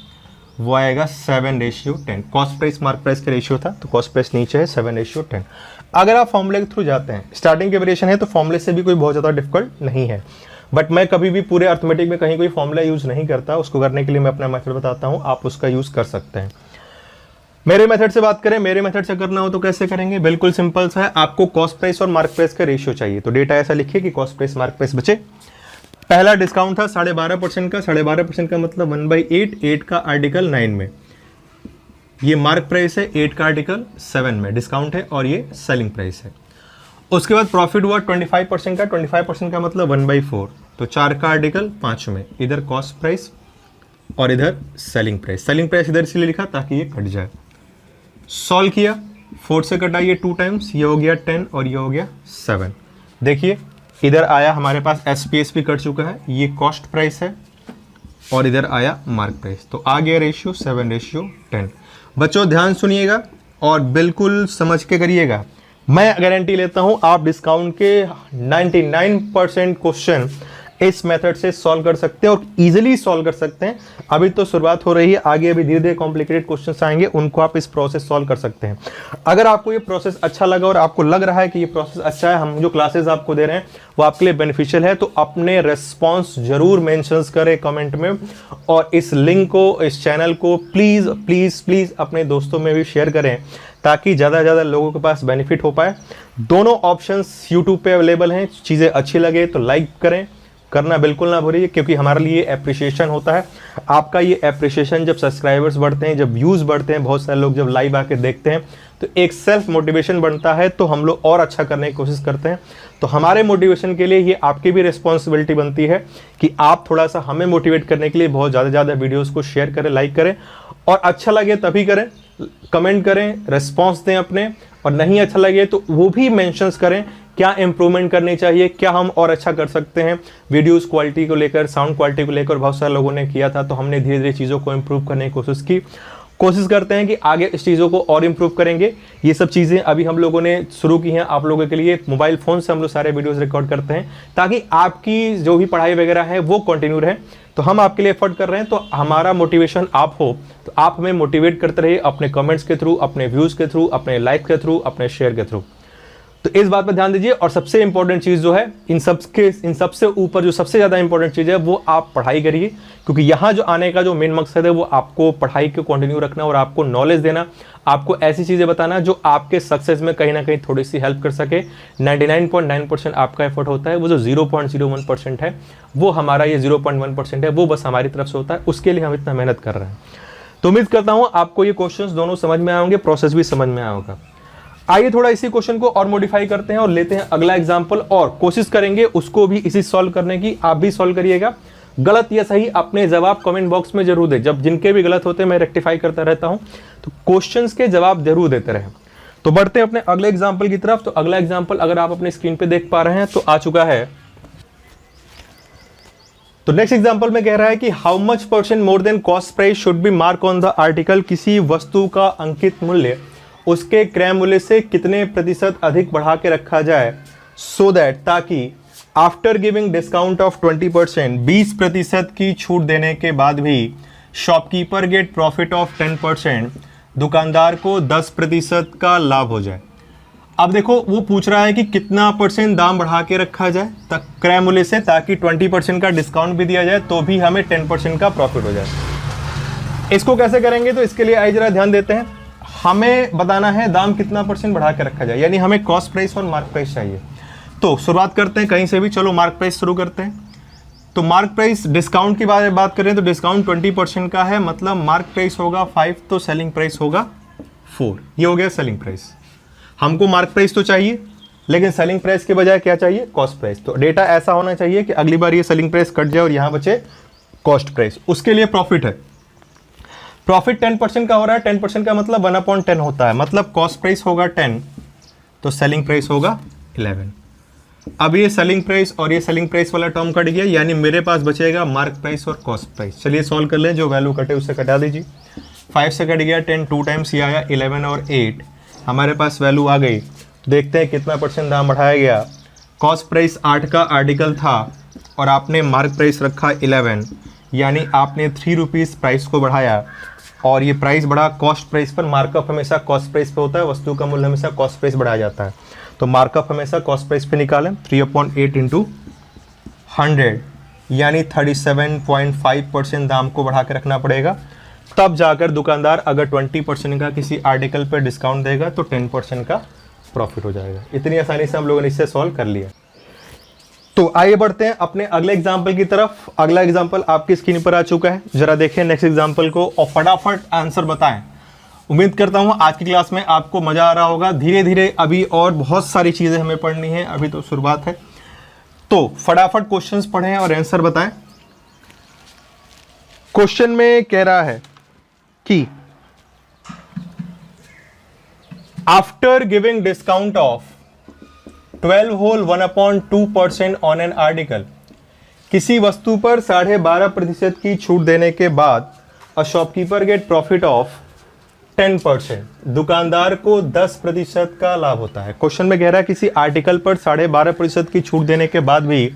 वो आएगा 7:10। कॉस्ट प्राइस मार्क प्राइस का रेशियो था, तो कॉस्ट प्राइस नीचे है 7:10। अगर आप फॉर्मूले के थ्रू जाते हैं, स्टार्टिंग के वेरिएशन है तो फॉर्मूले से भी कोई बहुत ज़्यादा डिफिकल्ट नहीं है, बट मैं कभी भी पूरे अर्थमेटिक में कहीं कोई फॉर्मूला यूज़ नहीं करता। उसको करने के लिए मैं अपना मेथड बताता हूँ, आप उसका यूज़ कर सकते हैं। मेरे मेथड से बात करें, मेरे मेथड से करना हो तो कैसे करेंगे, बिल्कुल सिंपल सा है। आपको कॉस्ट प्राइस और मार्क प्राइस का रेशियो चाहिए। तो डेटा ऐसा लिखिए कि कॉस्ट प्राइस मार्क प्राइस बचे। पहला डिस्काउंट था 12.5% का, 12.5% का मतलब 1/8, 8 का आर्टिकल 9 में, ये मार्क प्राइस है, 8 का आर्टिकल 7 में डिस्काउंट है, और ये सेलिंग प्राइस है। उसके बाद प्रॉफिट हुआ 25% का, 25% का मतलब 1/4, तो 4 का आर्टिकल 5 में, इधर कॉस्ट प्राइस और इधर सेलिंग प्राइस। सेलिंग प्राइस इधर इसलिए लिखा ताकि ये कट जाए। सॉल्व किया, 4 से कटाइए 2 टाइम्स, ये हो गया 10 और ये हो गया 7। देखिए इधर आया हमारे पास SPS भी कट चुका है, ये कॉस्ट प्राइस है, और इधर आया मार्क प्राइस, तो आ गया रेशियो 7:10। बच्चों ध्यान सुनिएगा और बिल्कुल समझ के करिएगा। मैं गारंटी लेता हूं आप डिस्काउंट के 99% क्वेश्चन इस मेथड से सॉल्व कर सकते हैं और इजीली सॉल्व कर सकते हैं। अभी तो शुरुआत हो रही है, आगे अभी धीरे धीरे कॉम्प्लिकेटेड क्वेश्चंस आएंगे, उनको आप इस प्रोसेस सॉल्व कर सकते हैं। अगर आपको ये प्रोसेस अच्छा लगा और आपको लग रहा है कि ये प्रोसेस अच्छा है, हम जो क्लासेस आपको दे रहे हैं वो आपके लिए बेनिफिशियल है, तो अपने रेस्पॉन्स जरूर मेंशन करें कमेंट में, और इस लिंक को, इस चैनल को प्लीज़ प्लीज़ प्लीज़ अपने दोस्तों में भी शेयर करें ताकि ज़्यादा से ज़्यादा लोगों के पास बेनिफिट हो पाए। दोनों ऑप्शंस यूट्यूब पे अवेलेबल हैं। चीज़ें अच्छी लगे तो लाइक करें, करना बिल्कुल ना भूलिए, क्योंकि हमारे लिए एप्रिसिएशन होता है। आपका ये एप्रिसिएशन, जब सब्सक्राइबर्स बढ़ते हैं, जब व्यूज़ बढ़ते हैं, बहुत सारे लोग जब लाइव आके देखते हैं, तो एक सेल्फ मोटिवेशन बनता है, तो हम लोग और अच्छा करने की कोशिश करते हैं। तो हमारे मोटिवेशन के लिए ये आपकी भी रिस्पॉन्सिबिलिटी बनती है कि आप थोड़ा सा हमें मोटिवेट करने के लिए बहुत ज़्यादा वीडियोज़ को शेयर करें, लाइक करें, और अच्छा लगे तभी करें, कमेंट करें, रिस्पॉन्स दें अपने, और नहीं अच्छा लगे तो वो भी मेंशंस करें क्या इंप्रूवमेंट करनी चाहिए, क्या हम और अच्छा कर सकते हैं। वीडियोस क्वालिटी को लेकर, साउंड क्वालिटी को लेकर बहुत सारे लोगों ने किया था, तो हमने धीरे धीरे चीज़ों को इम्प्रूव करने की कोशिश की। कोशिश करते हैं कि आगे इस चीज़ों को और इम्प्रूव करेंगे। ये सब चीज़ें अभी हम लोगों ने शुरू की हैं आप लोगों के लिए। मोबाइल फ़ोन से हम लोग सारे वीडियोज़ रिकॉर्ड करते हैं ताकि आपकी जो भी पढ़ाई वगैरह है वो कंटिन्यू रहे। तो हम आपके लिए एफर्ट कर रहे हैं, तो हमारा मोटिवेशन आप हो, तो आप हमें मोटिवेट करते रहिए अपने कमेंट्स के थ्रू, अपने व्यूज़ के थ्रू, अपने लाइक के थ्रू, अपने शेयर के थ्रू। तो इस बात पर ध्यान दीजिए। और सबसे इंपॉर्टेंट चीज़ जो है, इन सबसे ऊपर जो सबसे ज़्यादा इंपॉर्टेंट चीज़ है वो आप पढ़ाई करिए, क्योंकि यहाँ जो आने का जो मेन मकसद है वो आपको पढ़ाई को कंटिन्यू रखना और आपको नॉलेज देना, आपको ऐसी चीज़ें बताना जो आपके सक्सेस में कहीं ना कहीं थोड़ी सी हेल्प कर सके। 99.9% आपका एफर्ट होता है, वो जो 0.01% है वो हमारा ये 0.1% है, वो बस हमारी तरफ से होता है, उसके लिए हम इतना मेहनत कर रहे हैं। तो उम्मीद करता हूँ आपको ये क्वेश्चंस दोनों समझ में आए होंगे, प्रोसेस भी समझ में आया होगा। आइए थोड़ा इसी क्वेश्चन को और मॉडिफाई करते हैं और लेते हैं अगला एग्जाम्पल, और कोशिश करेंगे उसको भी इसी सॉल्व करने की। आप भी सॉल्व करिएगा, गलत या सही अपने जवाब कमेंट बॉक्स में जरूर दें। जब जिनके भी गलत होते हैं मैं रेक्टिफाई करता रहता हूं, तो क्वेश्चंस के जवाब जरूर देते रहें। तो बढ़ते हैं अपने अगले एग्जाम्पल की तरफ। तो अगला एग्जाम्पल अगर आप अपने स्क्रीन पे देख पा रहे हैं तो आ चुका है। तो नेक्स्ट एग्जांपल में कह रहा है कि how much % more than cost price should be mark on the article. किसी वस्तु का अंकित मूल्य उसके क्रय मूल्य से कितने प्रतिशत अधिक बढ़ा के रखा जाए, सो दैट, ताकि आफ्टर गिविंग डिस्काउंट ऑफ 20%, 20% की छूट देने के बाद भी शॉपकीपर गेट प्रॉफिट ऑफ 10%, दुकानदार को 10% का लाभ हो जाए। अब देखो वो पूछ रहा है कि कितना % दाम बढ़ा के रखा जाए तक क्रय मूल्य से, ताकि 20% का डिस्काउंट भी दिया जाए तो भी हमें 10% का प्रॉफिट हो जाए। इसको कैसे करेंगे, तो इसके लिए आइए जरा ध्यान देते हैं। हमें बताना है दाम कितना % बढ़ा के रखा जाए, यानी हमें कॉस्ट प्राइस और मार्क प्राइस चाहिए। तो शुरुआत करते हैं कहीं से भी, चलो मार्क प्राइस शुरू करते हैं। तो मार्क प्राइस डिस्काउंट की बात करें तो डिस्काउंट 20% का है, मतलब मार्क प्राइस होगा 5, तो सेलिंग प्राइस होगा 4। ये हो गया सेलिंग प्राइस। हमको मार्क प्राइस तो चाहिए, लेकिन सेलिंग प्राइस के बजाय क्या चाहिए, कॉस्ट प्राइस। तो डेटा ऐसा होना चाहिए कि अगली बार ये सेलिंग प्राइस कट जाए और यहाँ बचे कॉस्ट प्राइस। उसके लिए प्रॉफिट है, प्रॉफिट 10% का हो रहा है। 10% का मतलब 1/10 होता है, मतलब कॉस्ट प्राइस होगा 10, तो सेलिंग प्राइस होगा 11। अब ये सेलिंग प्राइस और ये सेलिंग प्राइस वाला टर्म कट गया, यानी मेरे पास बचेगा मार्क प्राइस और कॉस्ट प्राइस। चलिए सॉल्व कर लें, जो वैल्यू कटे उससे कटा दीजिए। 5 से कट गया 10, 2 टाइम्स ये आया 11 और 8, हमारे पास वैल्यू आ गई। देखते हैं कितना % दाम बढ़ाया गया। कॉस्ट प्राइस 8 का आर्टिकल था और आपने मार्क प्राइस रखा 11, यानी आपने 3 रुपीज़ प्राइस को बढ़ाया और ये प्राइस बढ़ा कॉस्ट प्राइस पर। मार्कअप हमेशा कॉस्ट प्राइस पे होता है, वस्तु का मूल्य हमेशा कॉस्ट प्राइस बढ़ाया जाता है, तो मार्कअप हमेशा कॉस्ट प्राइस पे निकालें। 3/8 × 100, यानी 37.5% दाम को बढ़ा के रखना पड़ेगा। तब जाकर दुकानदार अगर 20% का किसी आर्टिकल पर डिस्काउंट देगा तो 10% का प्रॉफिट हो जाएगा। इतनी आसानी से हम लोगों ने इससे सॉल्व कर लिया। तो आइए बढ़ते हैं अपने अगले एग्जाम्पल की तरफ। अगला एग्जाम्पल आपकी स्क्रीन पर आ चुका है, जरा देखें नेक्स्ट एग्जाम्पल को और फटाफट आंसर बताएं। उम्मीद करता हूं आज की क्लास में आपको मजा आ रहा होगा। धीरे धीरे अभी और बहुत सारी चीजें हमें पढ़नी है, अभी तो शुरुआत है। तो फटाफट क्वेश्चंस पढ़ें और आंसर बताएं। क्वेश्चन में कह रहा है कि after giving discount of 12 whole 1/2% on an article, किसी वस्तु पर 12.5% की छूट देने के बाद a shopkeeper get profit of 10%, दुकानदार को 10% का लाभ होता है। क्वेश्चन में कह रहा है किसी आर्टिकल पर 12.5% की छूट देने के बाद भी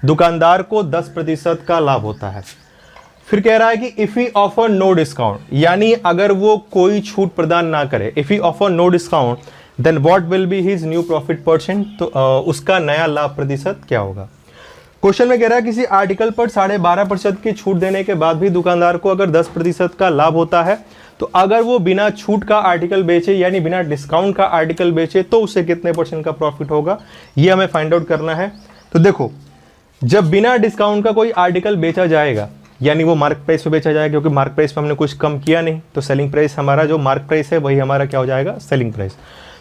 दुकानदार को 10% का लाभ होता है। फिर कह रहा है कि if he offer no discount, यानी अगर वो कोई छूट प्रदान ना करे, if he offer no discount then what will be his new profit percent, तो उसका नया लाभ प्रतिशत क्या होगा। क्वेश्चन में कह रहा है किसी आर्टिकल पर 12.5% की छूट देने के बाद भी दुकानदार को अगर 10% का लाभ होता है, तो अगर वो बिना छूट का आर्टिकल बेचे यानी बिना डिस्काउंट का आर्टिकल बेचे तो उसे कितने % का प्रॉफिट होगा, ये हमें फाइंड आउट करना है। तो देखो, जब बिना डिस्काउंट का कोई आर्टिकल बेचा जाएगा यानी वो मार्क प्राइस पे बेचा जाएगा, क्योंकि मार्क प्राइस पे हमने कुछ कम किया नहीं, तो सेलिंग प्राइस हमारा जो मार्क प्राइस है वही हमारा क्या हो जाएगा, सेलिंग प्राइस।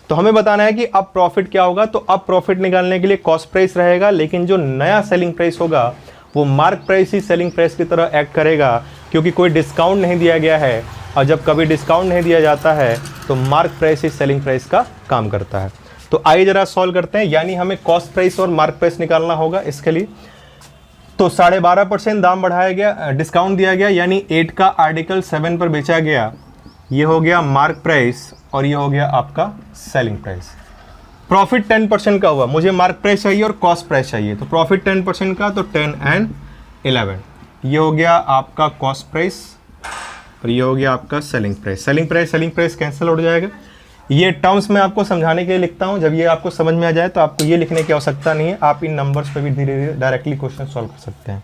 तो हमें बताना है कि अब प्रॉफिट क्या होगा। तो अब प्रॉफिट निकालने के लिए कॉस्ट प्राइस रहेगा, लेकिन जो नया सेलिंग प्राइस होगा वो मार्क प्राइस ही सेलिंग प्राइस की तरह एक्ट करेगा, क्योंकि कोई डिस्काउंट नहीं दिया गया है। और जब कभी डिस्काउंट नहीं दिया जाता है तो मार्क प्राइस ही सेलिंग प्राइस का काम करता है। तो आइए जरा सॉल्व करते हैं, यानी हमें कॉस्ट प्राइस और मार्क प्राइस निकालना होगा इसके लिए। तो 12.5% दाम बढ़ाया गया, डिस्काउंट दिया गया, यानी 8 का आर्टिकल 7 पर बेचा गया, ये हो गया मार्क प्राइस और ये हो गया आपका सेलिंग प्राइस। प्रॉफिट 10% का हुआ, मुझे मार्क प्राइस चाहिए और कॉस्ट प्राइस चाहिए, तो प्रॉफिट 10% का, तो 10 एंड 11, ये हो गया आपका कॉस्ट प्राइस और ये हो गया आपका selling price. Selling price cancel हो जाएगा। ये टर्म्स मैं आपको समझाने के लिए लिखता हूँ, जब ये आपको समझ में आ जाए तो आपको ये लिखने की आवश्यकता नहीं है, आप इन नंबर्स पे भी धीरे धीरे डायरेक्टली क्वेश्चन सॉल्व कर सकते हैं।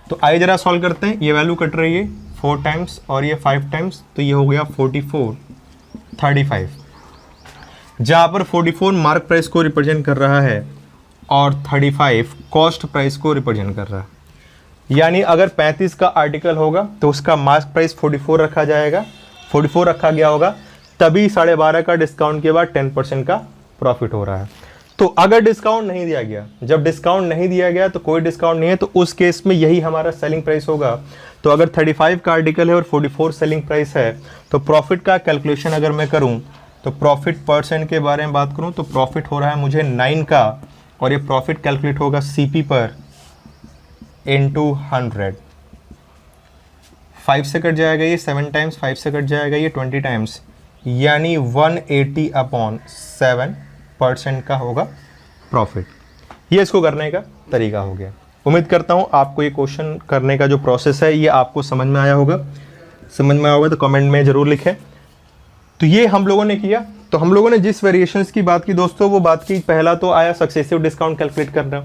तो आइए जरा सॉल्व करते हैं। ये वैल्यू कट रही है 4 टाइम्स और ये 5 टाइम्स, तो ये हो गया 44 35, जहाँ पर 44 मार्क प्राइस को रिप्रेजेंट कर रहा है और 35 कॉस्ट प्राइस को रिप्रेजेंट कर रहा है। यानी अगर 35 का आर्टिकल होगा तो उसका मार्क प्राइस 44 रखा जाएगा, 44 रखा गया होगा, तभी 12.5 का डिस्काउंट के बाद 10% का प्रॉफिट हो रहा है। तो अगर डिस्काउंट नहीं दिया गया, जब डिस्काउंट नहीं दिया गया तो कोई डिस्काउंट नहीं है, तो उस केस में यही हमारा सेलिंग प्राइस होगा। तो अगर 35 का आर्टिकल है और 44 सेलिंग प्राइस है, तो प्रॉफिट का कैलकुलेशन अगर मैं करूं तो प्रॉफिट परसेंट के बारे में बात करूं तो प्रॉफिट हो रहा है मुझे 9 का, और ये प्रॉफिट कैलकुलेट होगा CP पर इंटू 100। 5 से कट जाएगा ये 7 टाइम्स, 5 से कट जाएगा ये 20 टाइम्स, यानी 180/7% का होगा प्रॉफिट। ये इसको करने का तरीका हो गया। उम्मीद करता हूँ आपको ये क्वेश्चन करने का जो प्रोसेस है ये आपको समझ में आया होगा। समझ में आया होगा तो कमेंट में ज़रूर लिखें। तो ये हम लोगों ने किया। तो हम लोगों ने जिस वेरिएशंस की बात की दोस्तों, वो बात की, पहला तो आया सक्सेसिव डिस्काउंट कैलकुलेट करना,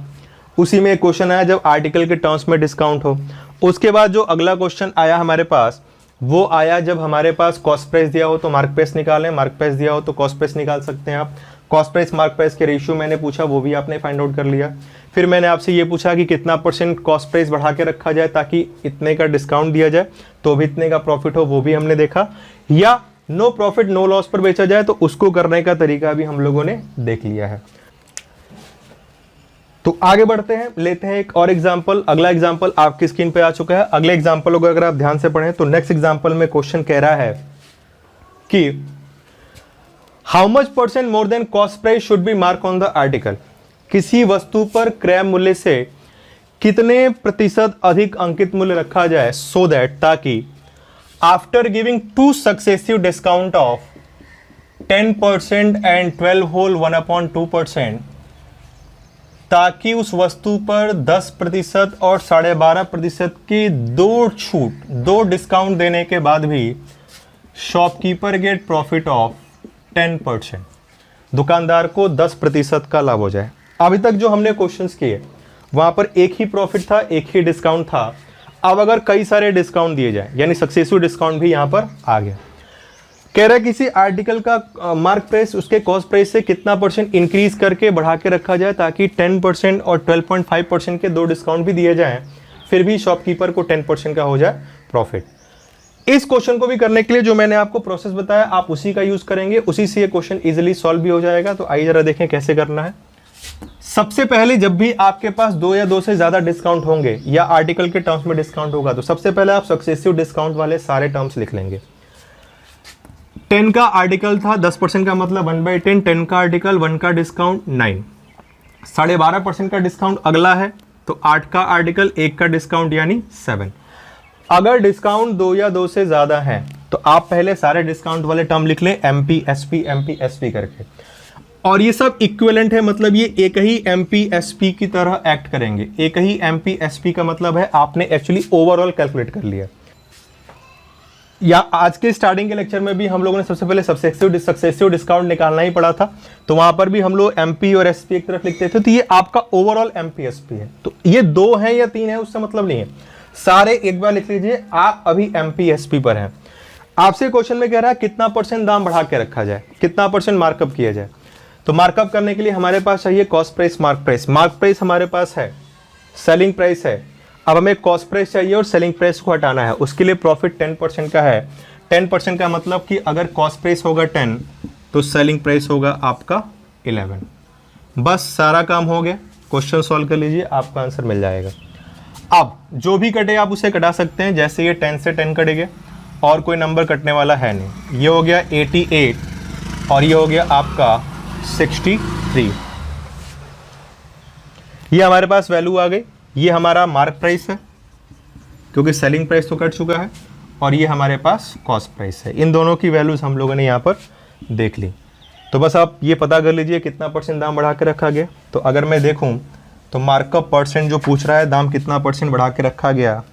उसी में एक क्वेश्चन आया जब आर्टिकल के टर्म्स में डिस्काउंट हो। उसके बाद जो अगला क्वेश्चन आया हमारे पास, वो आया जब हमारे पास कॉस्ट प्राइस दिया हो तो मार्क प्राइस निकालें, मार्क प्राइस दिया हो तो कॉस्ट प्राइस निकाल सकते हैं आप। कॉस्ट प्राइस मार्क प्राइस के रेशियो मैंने पूछा, वो भी आपने फाइंड आउट कर लिया। फिर मैंने आपसे ये पूछा कि कितना % कॉस्ट प्राइस बढ़ा के रखा जाए ताकि इतने का डिस्काउंट दिया जाए तो भी इतने का प्रॉफिट हो, वो भी हमने देखा। या नो प्रॉफिट नो लॉस पर बेचा जाए तो उसको करने का तरीका भी हम लोगों ने देख लिया है। तो आगे बढ़ते हैं, लेते हैं एक और एग्जाम्पल। अगला एग्जाम्पल आपकी स्क्रीन पे आ चुका है। अगले एग्जाम्पल को अगर आप ध्यान से पढ़ें तो नेक्स्ट एग्जाम्पल में क्वेश्चन कह रहा है कि how much % more than cost price should be mark on the article, किसी वस्तु पर क्रय मूल्य से कितने % अधिक अंकित मूल्य रखा जाए, सो दैट, ताकि after giving 2 successive discount of 10% and 12 whole 1/2%, ताकि उस वस्तु पर 10% और 12.5% की 2 छूट, 2 डिस्काउंट देने के बाद भी शॉपकीपर गेट प्रॉफिट ऑफ 10%, दुकानदार को 10% का लाभ हो जाए। अभी तक जो हमने क्वेश्चंस किए वहां पर एक ही प्रॉफिट था, एक ही डिस्काउंट था। अब अगर कई सारे डिस्काउंट दिए जाए, यानी सक्सेसिव डिस्काउंट भी यहाँ पर आ गया। कह रहा है किसी आर्टिकल का मार्क प्राइस उसके कॉस्ट प्राइस से कितना % इंक्रीज करके बढ़ा के रखा जाए ताकि 10% और 12.5% के 2 डिस्काउंट भी दिए जाएं, फिर भी शॉपकीपर को 10% का हो जाए प्रॉफिट। इस क्वेश्चन को भी करने के लिए जो मैंने आपको प्रोसेस बताया आप उसी का यूज करेंगे, उसी से ये क्वेश्चन इजीली सॉल्व भी हो जाएगा। तो आइए जरा देखें कैसे करना है। सबसे पहले जब भी आपके पास 2 या 2 से ज्यादा डिस्काउंट होंगे या आर्टिकल के टर्म्स में डिस्काउंट होगा, तो सबसे पहले आप सक्सेसिव डिस्काउंट वाले सारे टर्म्स लिख लेंगे। 10 का आर्टिकल था, 10% का मतलब 1/10, 10 का आर्टिकल, 1 का डिस्काउंट 9, 12.5% का डिस्काउंट अगला है, तो 8 का आर्टिकल, 1 का डिस्काउंट यानी 7। अगर डिस्काउंट 2 या 2 से ज्यादा है तो आप पहले सारे डिस्काउंट वाले टर्म लिख लें MP करके, और ये सब इक्विवेलेंट है, मतलब ये एक ही MP की तरह एक्ट करेंगे। एक ही MP का मतलब है आपने एक्चुअली ओवरऑल कैलकुलेट कर लिया। या आज के स्टार्टिंग के लेक्चर में भी हम लोगों ने सबसे पहले सक्सेसिव डिस्काउंट निकालना ही पड़ा था, तो वहां पर भी हम लोग MP और SP एक तरफ लिखते थे, तो ये आपका ओवरऑल MP है। तो ये 2 है या 3 है उससे मतलब नहीं है, सारे एक बार लिख लीजिए। आप अभी MP पर हैं। आपसे क्वेश्चन में कह रहा है कितना % दाम बढ़ा के रखा जाए, कितना % मार्कअप किया जाए। तो मार्कअप करने के लिए हमारे पास चाहिए cost price, mark price. Mark price हमारे पास है, सेलिंग प्राइस है। अब हमें कॉस्ट प्राइस चाहिए और सेलिंग प्राइस को हटाना है, उसके लिए प्रॉफिट 10% का है। 10% का मतलब कि अगर कॉस्ट प्राइस होगा 10 तो सेलिंग प्राइस होगा आपका 11। बस सारा काम हो गया। क्वेश्चन सॉल्व कर लीजिए, आपका आंसर मिल जाएगा। अब जो भी कटे आप उसे कटा सकते हैं, जैसे ये 10 से 10 कटेगा और कोई नंबर कटने वाला है नहीं। ये हो गया 88 और ये हो गया आपका 63। ये हमारे पास वैल्यू आ गई। ये हमारा मार्क प्राइस है क्योंकि सेलिंग प्राइस तो कट चुका है, और ये हमारे पास कॉस्ट प्राइस है। इन दोनों की वैल्यूज हम लोगों ने यहाँ पर देख ली। तो बस आप ये पता कर लीजिए कितना % दाम बढ़ा के रखा गया। तो अगर मैं देखूं तो मार्कअप % जो पूछ रहा है, दाम कितना % बढ़ा के रखा गया,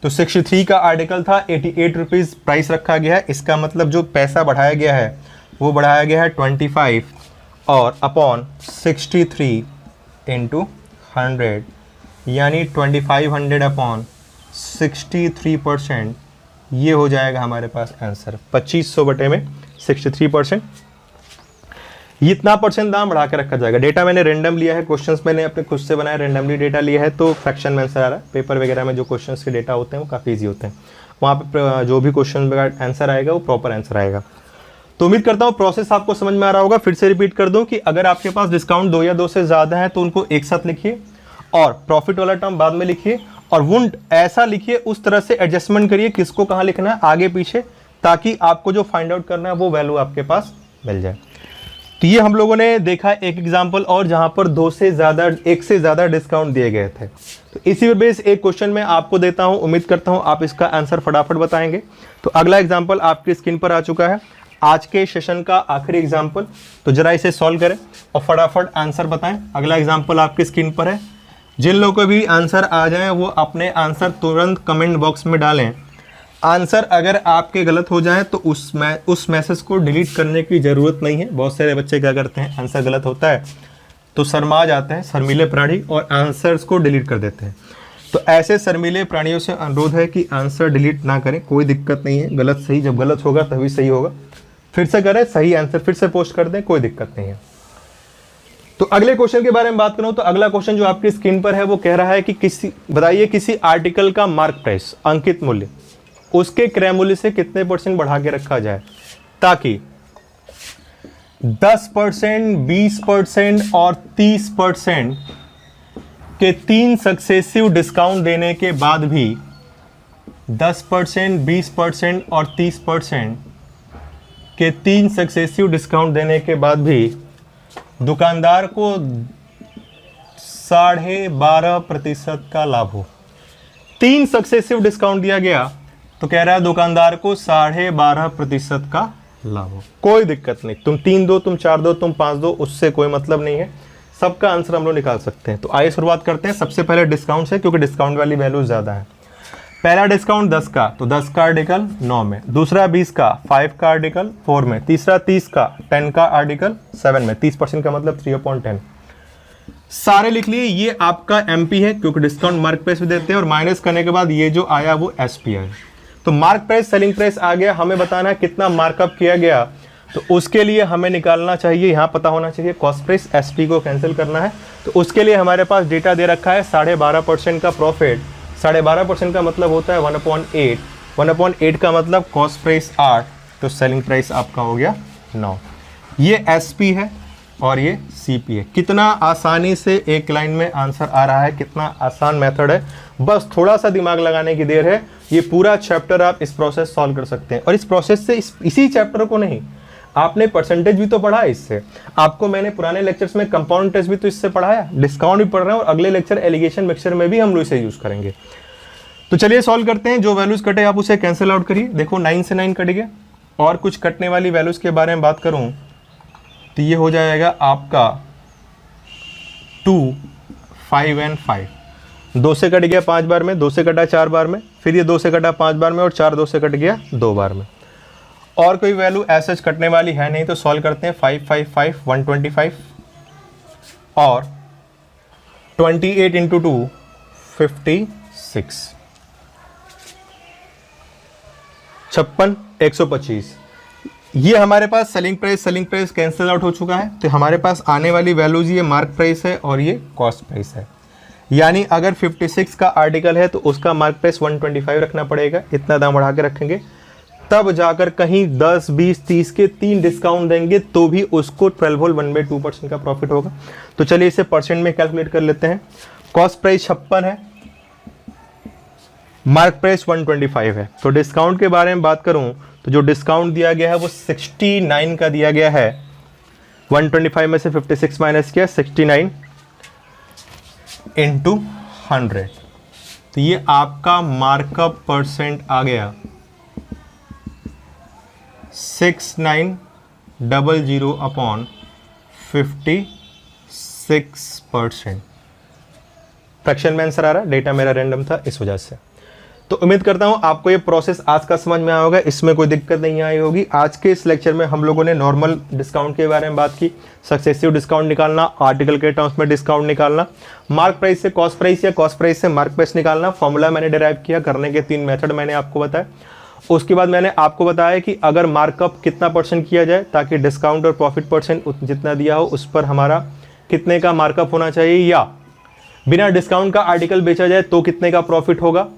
तो 63 का आर्टिकल था, 88 रुपीज़ प्राइस रखा गया है। इसका मतलब जो पैसा बढ़ाया गया है वो बढ़ाया गया है 25 और अपॉन 63 इंटू 100, यानी 2500 अपॉन 63%। ये हो जाएगा हमारे पास आंसर 2500 बटे में 63%। इतना % दाम बढ़ा के रखा जाएगा। डेटा मैंने रैंडम लिया है, क्वेश्चंस मैंने अपने खुद से बनाया, रैंडमली डेटा लिया है, तो फ्रैक्शन में आंसर आ रहा है। पेपर वगैरह में जो क्वेश्चंस के डेटा होते हैं वो काफ़ी ईजी होते हैं, वहाँ पे जो भी क्वेश्चन का आंसर आएगा वो प्रॉपर आंसर आएगा। तो उम्मीद करता हूँ प्रोसेस आपको समझ में आ रहा होगा। फिर से रिपीट कर दूँ कि अगर आपके पास डिस्काउंट 2 या 2 से ज़्यादा है तो उनको एक साथ लिखिए और प्रॉफिट वाला टर्म बाद में लिखिए, और वुंड ऐसा लिखिए, उस तरह से एडजस्टमेंट करिए किसको कहाँ लिखना है आगे पीछे, ताकि आपको जो फाइंड आउट करना है वो वैल्यू आपके पास मिल जाए। तो ये हम लोगों ने देखा एक एग्जाम्पल और जहाँ पर 2 से ज़्यादा, 1 से ज़्यादा डिस्काउंट दिए गए थे। तो इसी पे बेस एक क्वेश्चन मैं आपको देता हूँ, उम्मीद करता हूँ आप इसका आंसर फटाफट बताएंगे। तो अगला एग्जाम्पल आपकी स्क्रीन पर आ चुका है, आज के सेशन का आखिरी एग्जाम्पल। तो जरा इसे सॉल्व करें और फटाफट आंसर बताएं। अगला एग्जाम्पल आपकी स्क्रीन पर है। जिन लोगों को भी आंसर आ जाए वो अपने आंसर तुरंत कमेंट बॉक्स में डालें। आंसर अगर आपके गलत हो जाए तो उस मैसेज को डिलीट करने की ज़रूरत नहीं है। बहुत सारे बच्चे क्या करते हैं, आंसर गलत होता है तो शर्मा जाते हैं, शर्मीले प्राणी, और आंसर्स को डिलीट कर देते हैं। तो ऐसे शर्मीले प्राणियों से अनुरोध है कि आंसर डिलीट ना करें, कोई दिक्कत नहीं है। गलत सही, जब गलत होगा तभी सही होगा। फिर से करें, सही आंसर फिर से पोस्ट कर दें, कोई दिक्कत नहीं है। तो अगले क्वेश्चन के बारे में बात करूं तो अगला क्वेश्चन जो आपकी स्क्रीन पर है वो कह रहा है कि बताइए किसी आर्टिकल का मार्क प्राइस, अंकित मूल्य, उसके क्रय मूल्य से कितने % बढ़ा के रखा जाए ताकि 10%, 20% और 30% के 3 सक्सेसिव डिस्काउंट देने के बाद भी 10%, 20% और 30% के 3 सक्सेसिव डिस्काउंट देने के बाद भी दुकानदार को 12.5% का लाभ हो। 3 सक्सेसिव डिस्काउंट दिया गया तो कह रहा है दुकानदार को 12.5% का लाभ हो। कोई दिक्कत नहीं, तुम 3 दो, तुम 4 दो, तुम 5 दो, उससे कोई मतलब नहीं है, सबका आंसर हम लोग निकाल सकते हैं। तो आइए शुरुआत करते हैं। सबसे पहले डिस्काउंट से, क्योंकि डिस्काउंट वाली वैल्यू ज़्यादा है। पहला डिस्काउंट 10 का, तो 10 का आर्टिकल 9 में। दूसरा 20 का, 5 का आर्टिकल 4 में। तीसरा 30 का, 10 का आर्टिकल 7 में। 30% का मतलब 3/10। सारे लिख लिए, ये आपका एमपी है क्योंकि डिस्काउंट मार्क प्राइस भी देते हैं, और माइनस करने के बाद ये जो आया वो एसपी है। तो मार्क प्राइस सेलिंग प्राइस आ गया, हमें बताना है कितना मार्कअप किया गया, तो उसके लिए हमें निकालना चाहिए, यहाँ पता होना चाहिए कॉस्ट प्राइस, एसपी को कैंसिल करना है। तो उसके लिए हमारे पास डेटा दे रखा है 12.5% का प्रॉफिट। 12.5% का मतलब होता है 1/8, 1/8 का मतलब कॉस्ट प्राइस 8, तो सेलिंग प्राइस आपका हो गया 9। ये एसपी है और ये सीपी है। कितना आसानी से एक लाइन में आंसर आ रहा है, कितना आसान मेथड है, बस थोड़ा सा दिमाग लगाने की देर है। ये पूरा चैप्टर आप इस प्रोसेस सॉल्व कर सकते हैं, और इस प्रोसेस से इसी चैप्टर को नहीं, आपने परसेंटेज भी तो पढ़ा है इससे, आपको मैंने पुराने लेक्चर्स में कंपाउंड टेस्ट भी तो इससे पढ़ाया, डिस्काउंट भी पढ़ रहे हैं, और अगले लेक्चर एलिगेशन मिक्सचर में भी हम लोग इसे यूज करेंगे। तो चलिए सॉल्व करते हैं। जो वैल्यूज कटे आप उसे कैंसिल आउट करिए। देखो 9 से 9 कट गया, और कुछ कटने वाली वैल्यूज के बारे में बात करूं तो ये हो जाएगा आपका 2, 5 and 5। 2 से कट गया 5 बार में, 2 से कटा 4 बार में, फिर ये 2 से कटा 5 बार में, और 4 2 से कट गया 2 बार में। और कोई वैल्यू ऐसा कटने वाली है नहीं, तो सॉल्व करते हैं। 5 5 5 125, और 28 × 2 56, 56 125। ये हमारे पास सेलिंग प्राइस कैंसिल आउट हो चुका है, तो हमारे पास आने वाली वैल्यूज ये मार्क प्राइस है और ये कॉस्ट प्राइस है। यानी अगर 56 का आर्टिकल है तो उसका मार्क प्राइस 125 रखना पड़ेगा, इतना दाम बढ़ा के रखेंगे, तब जाकर कहीं 10 20 30 के 3 डिस्काउंट देंगे तो भी उसको 12 होल 1/2% का प्रॉफिट होगा। तो चलिए इसे परसेंट में कैलकुलेट कर लेते हैं। कॉस्ट प्राइस 56 है, मार्क प्राइस 125 है। तो डिस्काउंट के बारे में बात करूं तो जो डिस्काउंट दिया गया है वो 69 का दिया गया है। 125 में से 56 माइनस किया, 69 × 100, तो ये आपका मार्कअप परसेंट आ गया 6900/56%। फ्रैक्शन में आंसर आ रहा है, डेटा मेरा रैंडम था इस वजह से। तो उम्मीद करता हूं आपको ये प्रोसेस आज का समझ में आया होगा, इसमें कोई दिक्कत नहीं आई होगी। आज के इस लेक्चर में हम लोगों ने नॉर्मल डिस्काउंट के बारे में बात की, सक्सेसिव डिस्काउंट निकालना, आर्टिकल के टर्म्स में डिस्काउंट निकालना, मार्क प्राइस से कॉस्ट प्राइस या कॉस्ट प्राइस से मार्क प्राइस निकालना, फॉर्मूला मैंने डिराइव किया, करने के 3 मेथड मैंने आपको बताया। उसके बाद मैंने आपको बताया कि अगर मार्कअप कितना परसेंट किया जाए ताकि डिस्काउंट और प्रॉफिट परसेंट जितना दिया हो उस पर हमारा कितने का मार्कअप होना चाहिए, या बिना डिस्काउंट का आर्टिकल बेचा जाए तो कितने का प्रॉफिट होगा।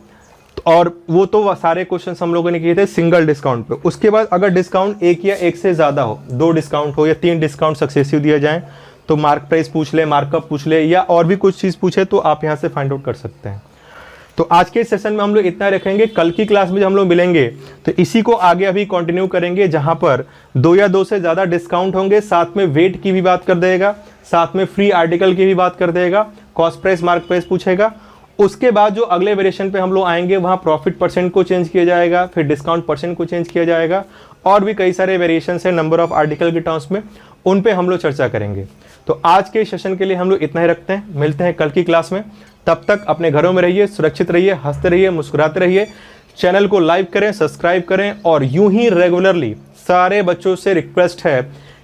और वो तो सारे क्वेश्चंस हम लोगों ने किए थे सिंगल डिस्काउंट पे। उसके बाद अगर डिस्काउंट एक या एक से ज़्यादा हो, 2 डिस्काउंट हो या 3 डिस्काउंट सक्सेसिव दिए जाएं, तो मार्क प्राइस पूछ ले, मार्कअप पूछ ले, या और भी कुछ चीज़ पूछे तो आप यहाँ से फाइंड आउट कर सकते हैं। तो आज के सेशन में हम लोग इतना रखेंगे। कल की क्लास में जब हम लोग मिलेंगे तो इसी को आगे अभी कंटिन्यू करेंगे, जहाँ पर 2 या 2 से ज़्यादा डिस्काउंट होंगे, साथ में वेट की भी बात कर देगा, साथ में फ्री आर्टिकल की भी बात कर देगा, कॉस्ट प्राइस मार्क प्राइस पूछेगा। उसके बाद जो अगले वेरिएशन पे हम लोग आएंगे वहाँ प्रॉफिट परसेंट को चेंज किया जाएगा, फिर डिस्काउंट परसेंट को चेंज किया जाएगा, और भी कई सारे वेरिएशन है नंबर ऑफ आर्टिकल के टर्म्स में, उन पे हम लोग चर्चा करेंगे। तो आज के सेशन के लिए हम लोग इतना ही रखते हैं, मिलते हैं कल की क्लास में। तब तक अपने घरों में रहिए, सुरक्षित रहिए, हंसते रहिए, मुस्कुराते रहिए। चैनल को लाइक करें, सब्सक्राइब करें, और यूं ही रेगुलरली सारे बच्चों से रिक्वेस्ट है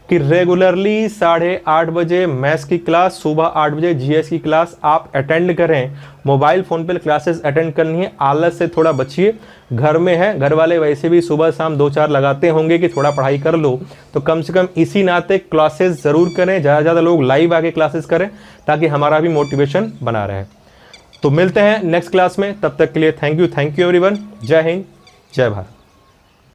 कि रेगुलरली 8:30 बजे मैथ्स की क्लास, सुबह 8 बजे जीएस की क्लास आप अटेंड करें। मोबाइल फ़ोन पर क्लासेस अटेंड करनी है, आलस से थोड़ा बचिए। घर में है, घर वाले वैसे भी सुबह शाम 2-4 लगाते होंगे कि थोड़ा पढ़ाई कर लो, तो कम से कम इसी नाते क्लासेस ज़रूर करें, ज़्यादा से ज़्यादा लोग लाइव आके क्लासेस करें ताकि हमारा भी मोटिवेशन बना रहे। तो मिलते हैं नेक्स्ट क्लास में, तब तक के लिए थैंक यू एवरीवन। जय हिंद, जय भारत।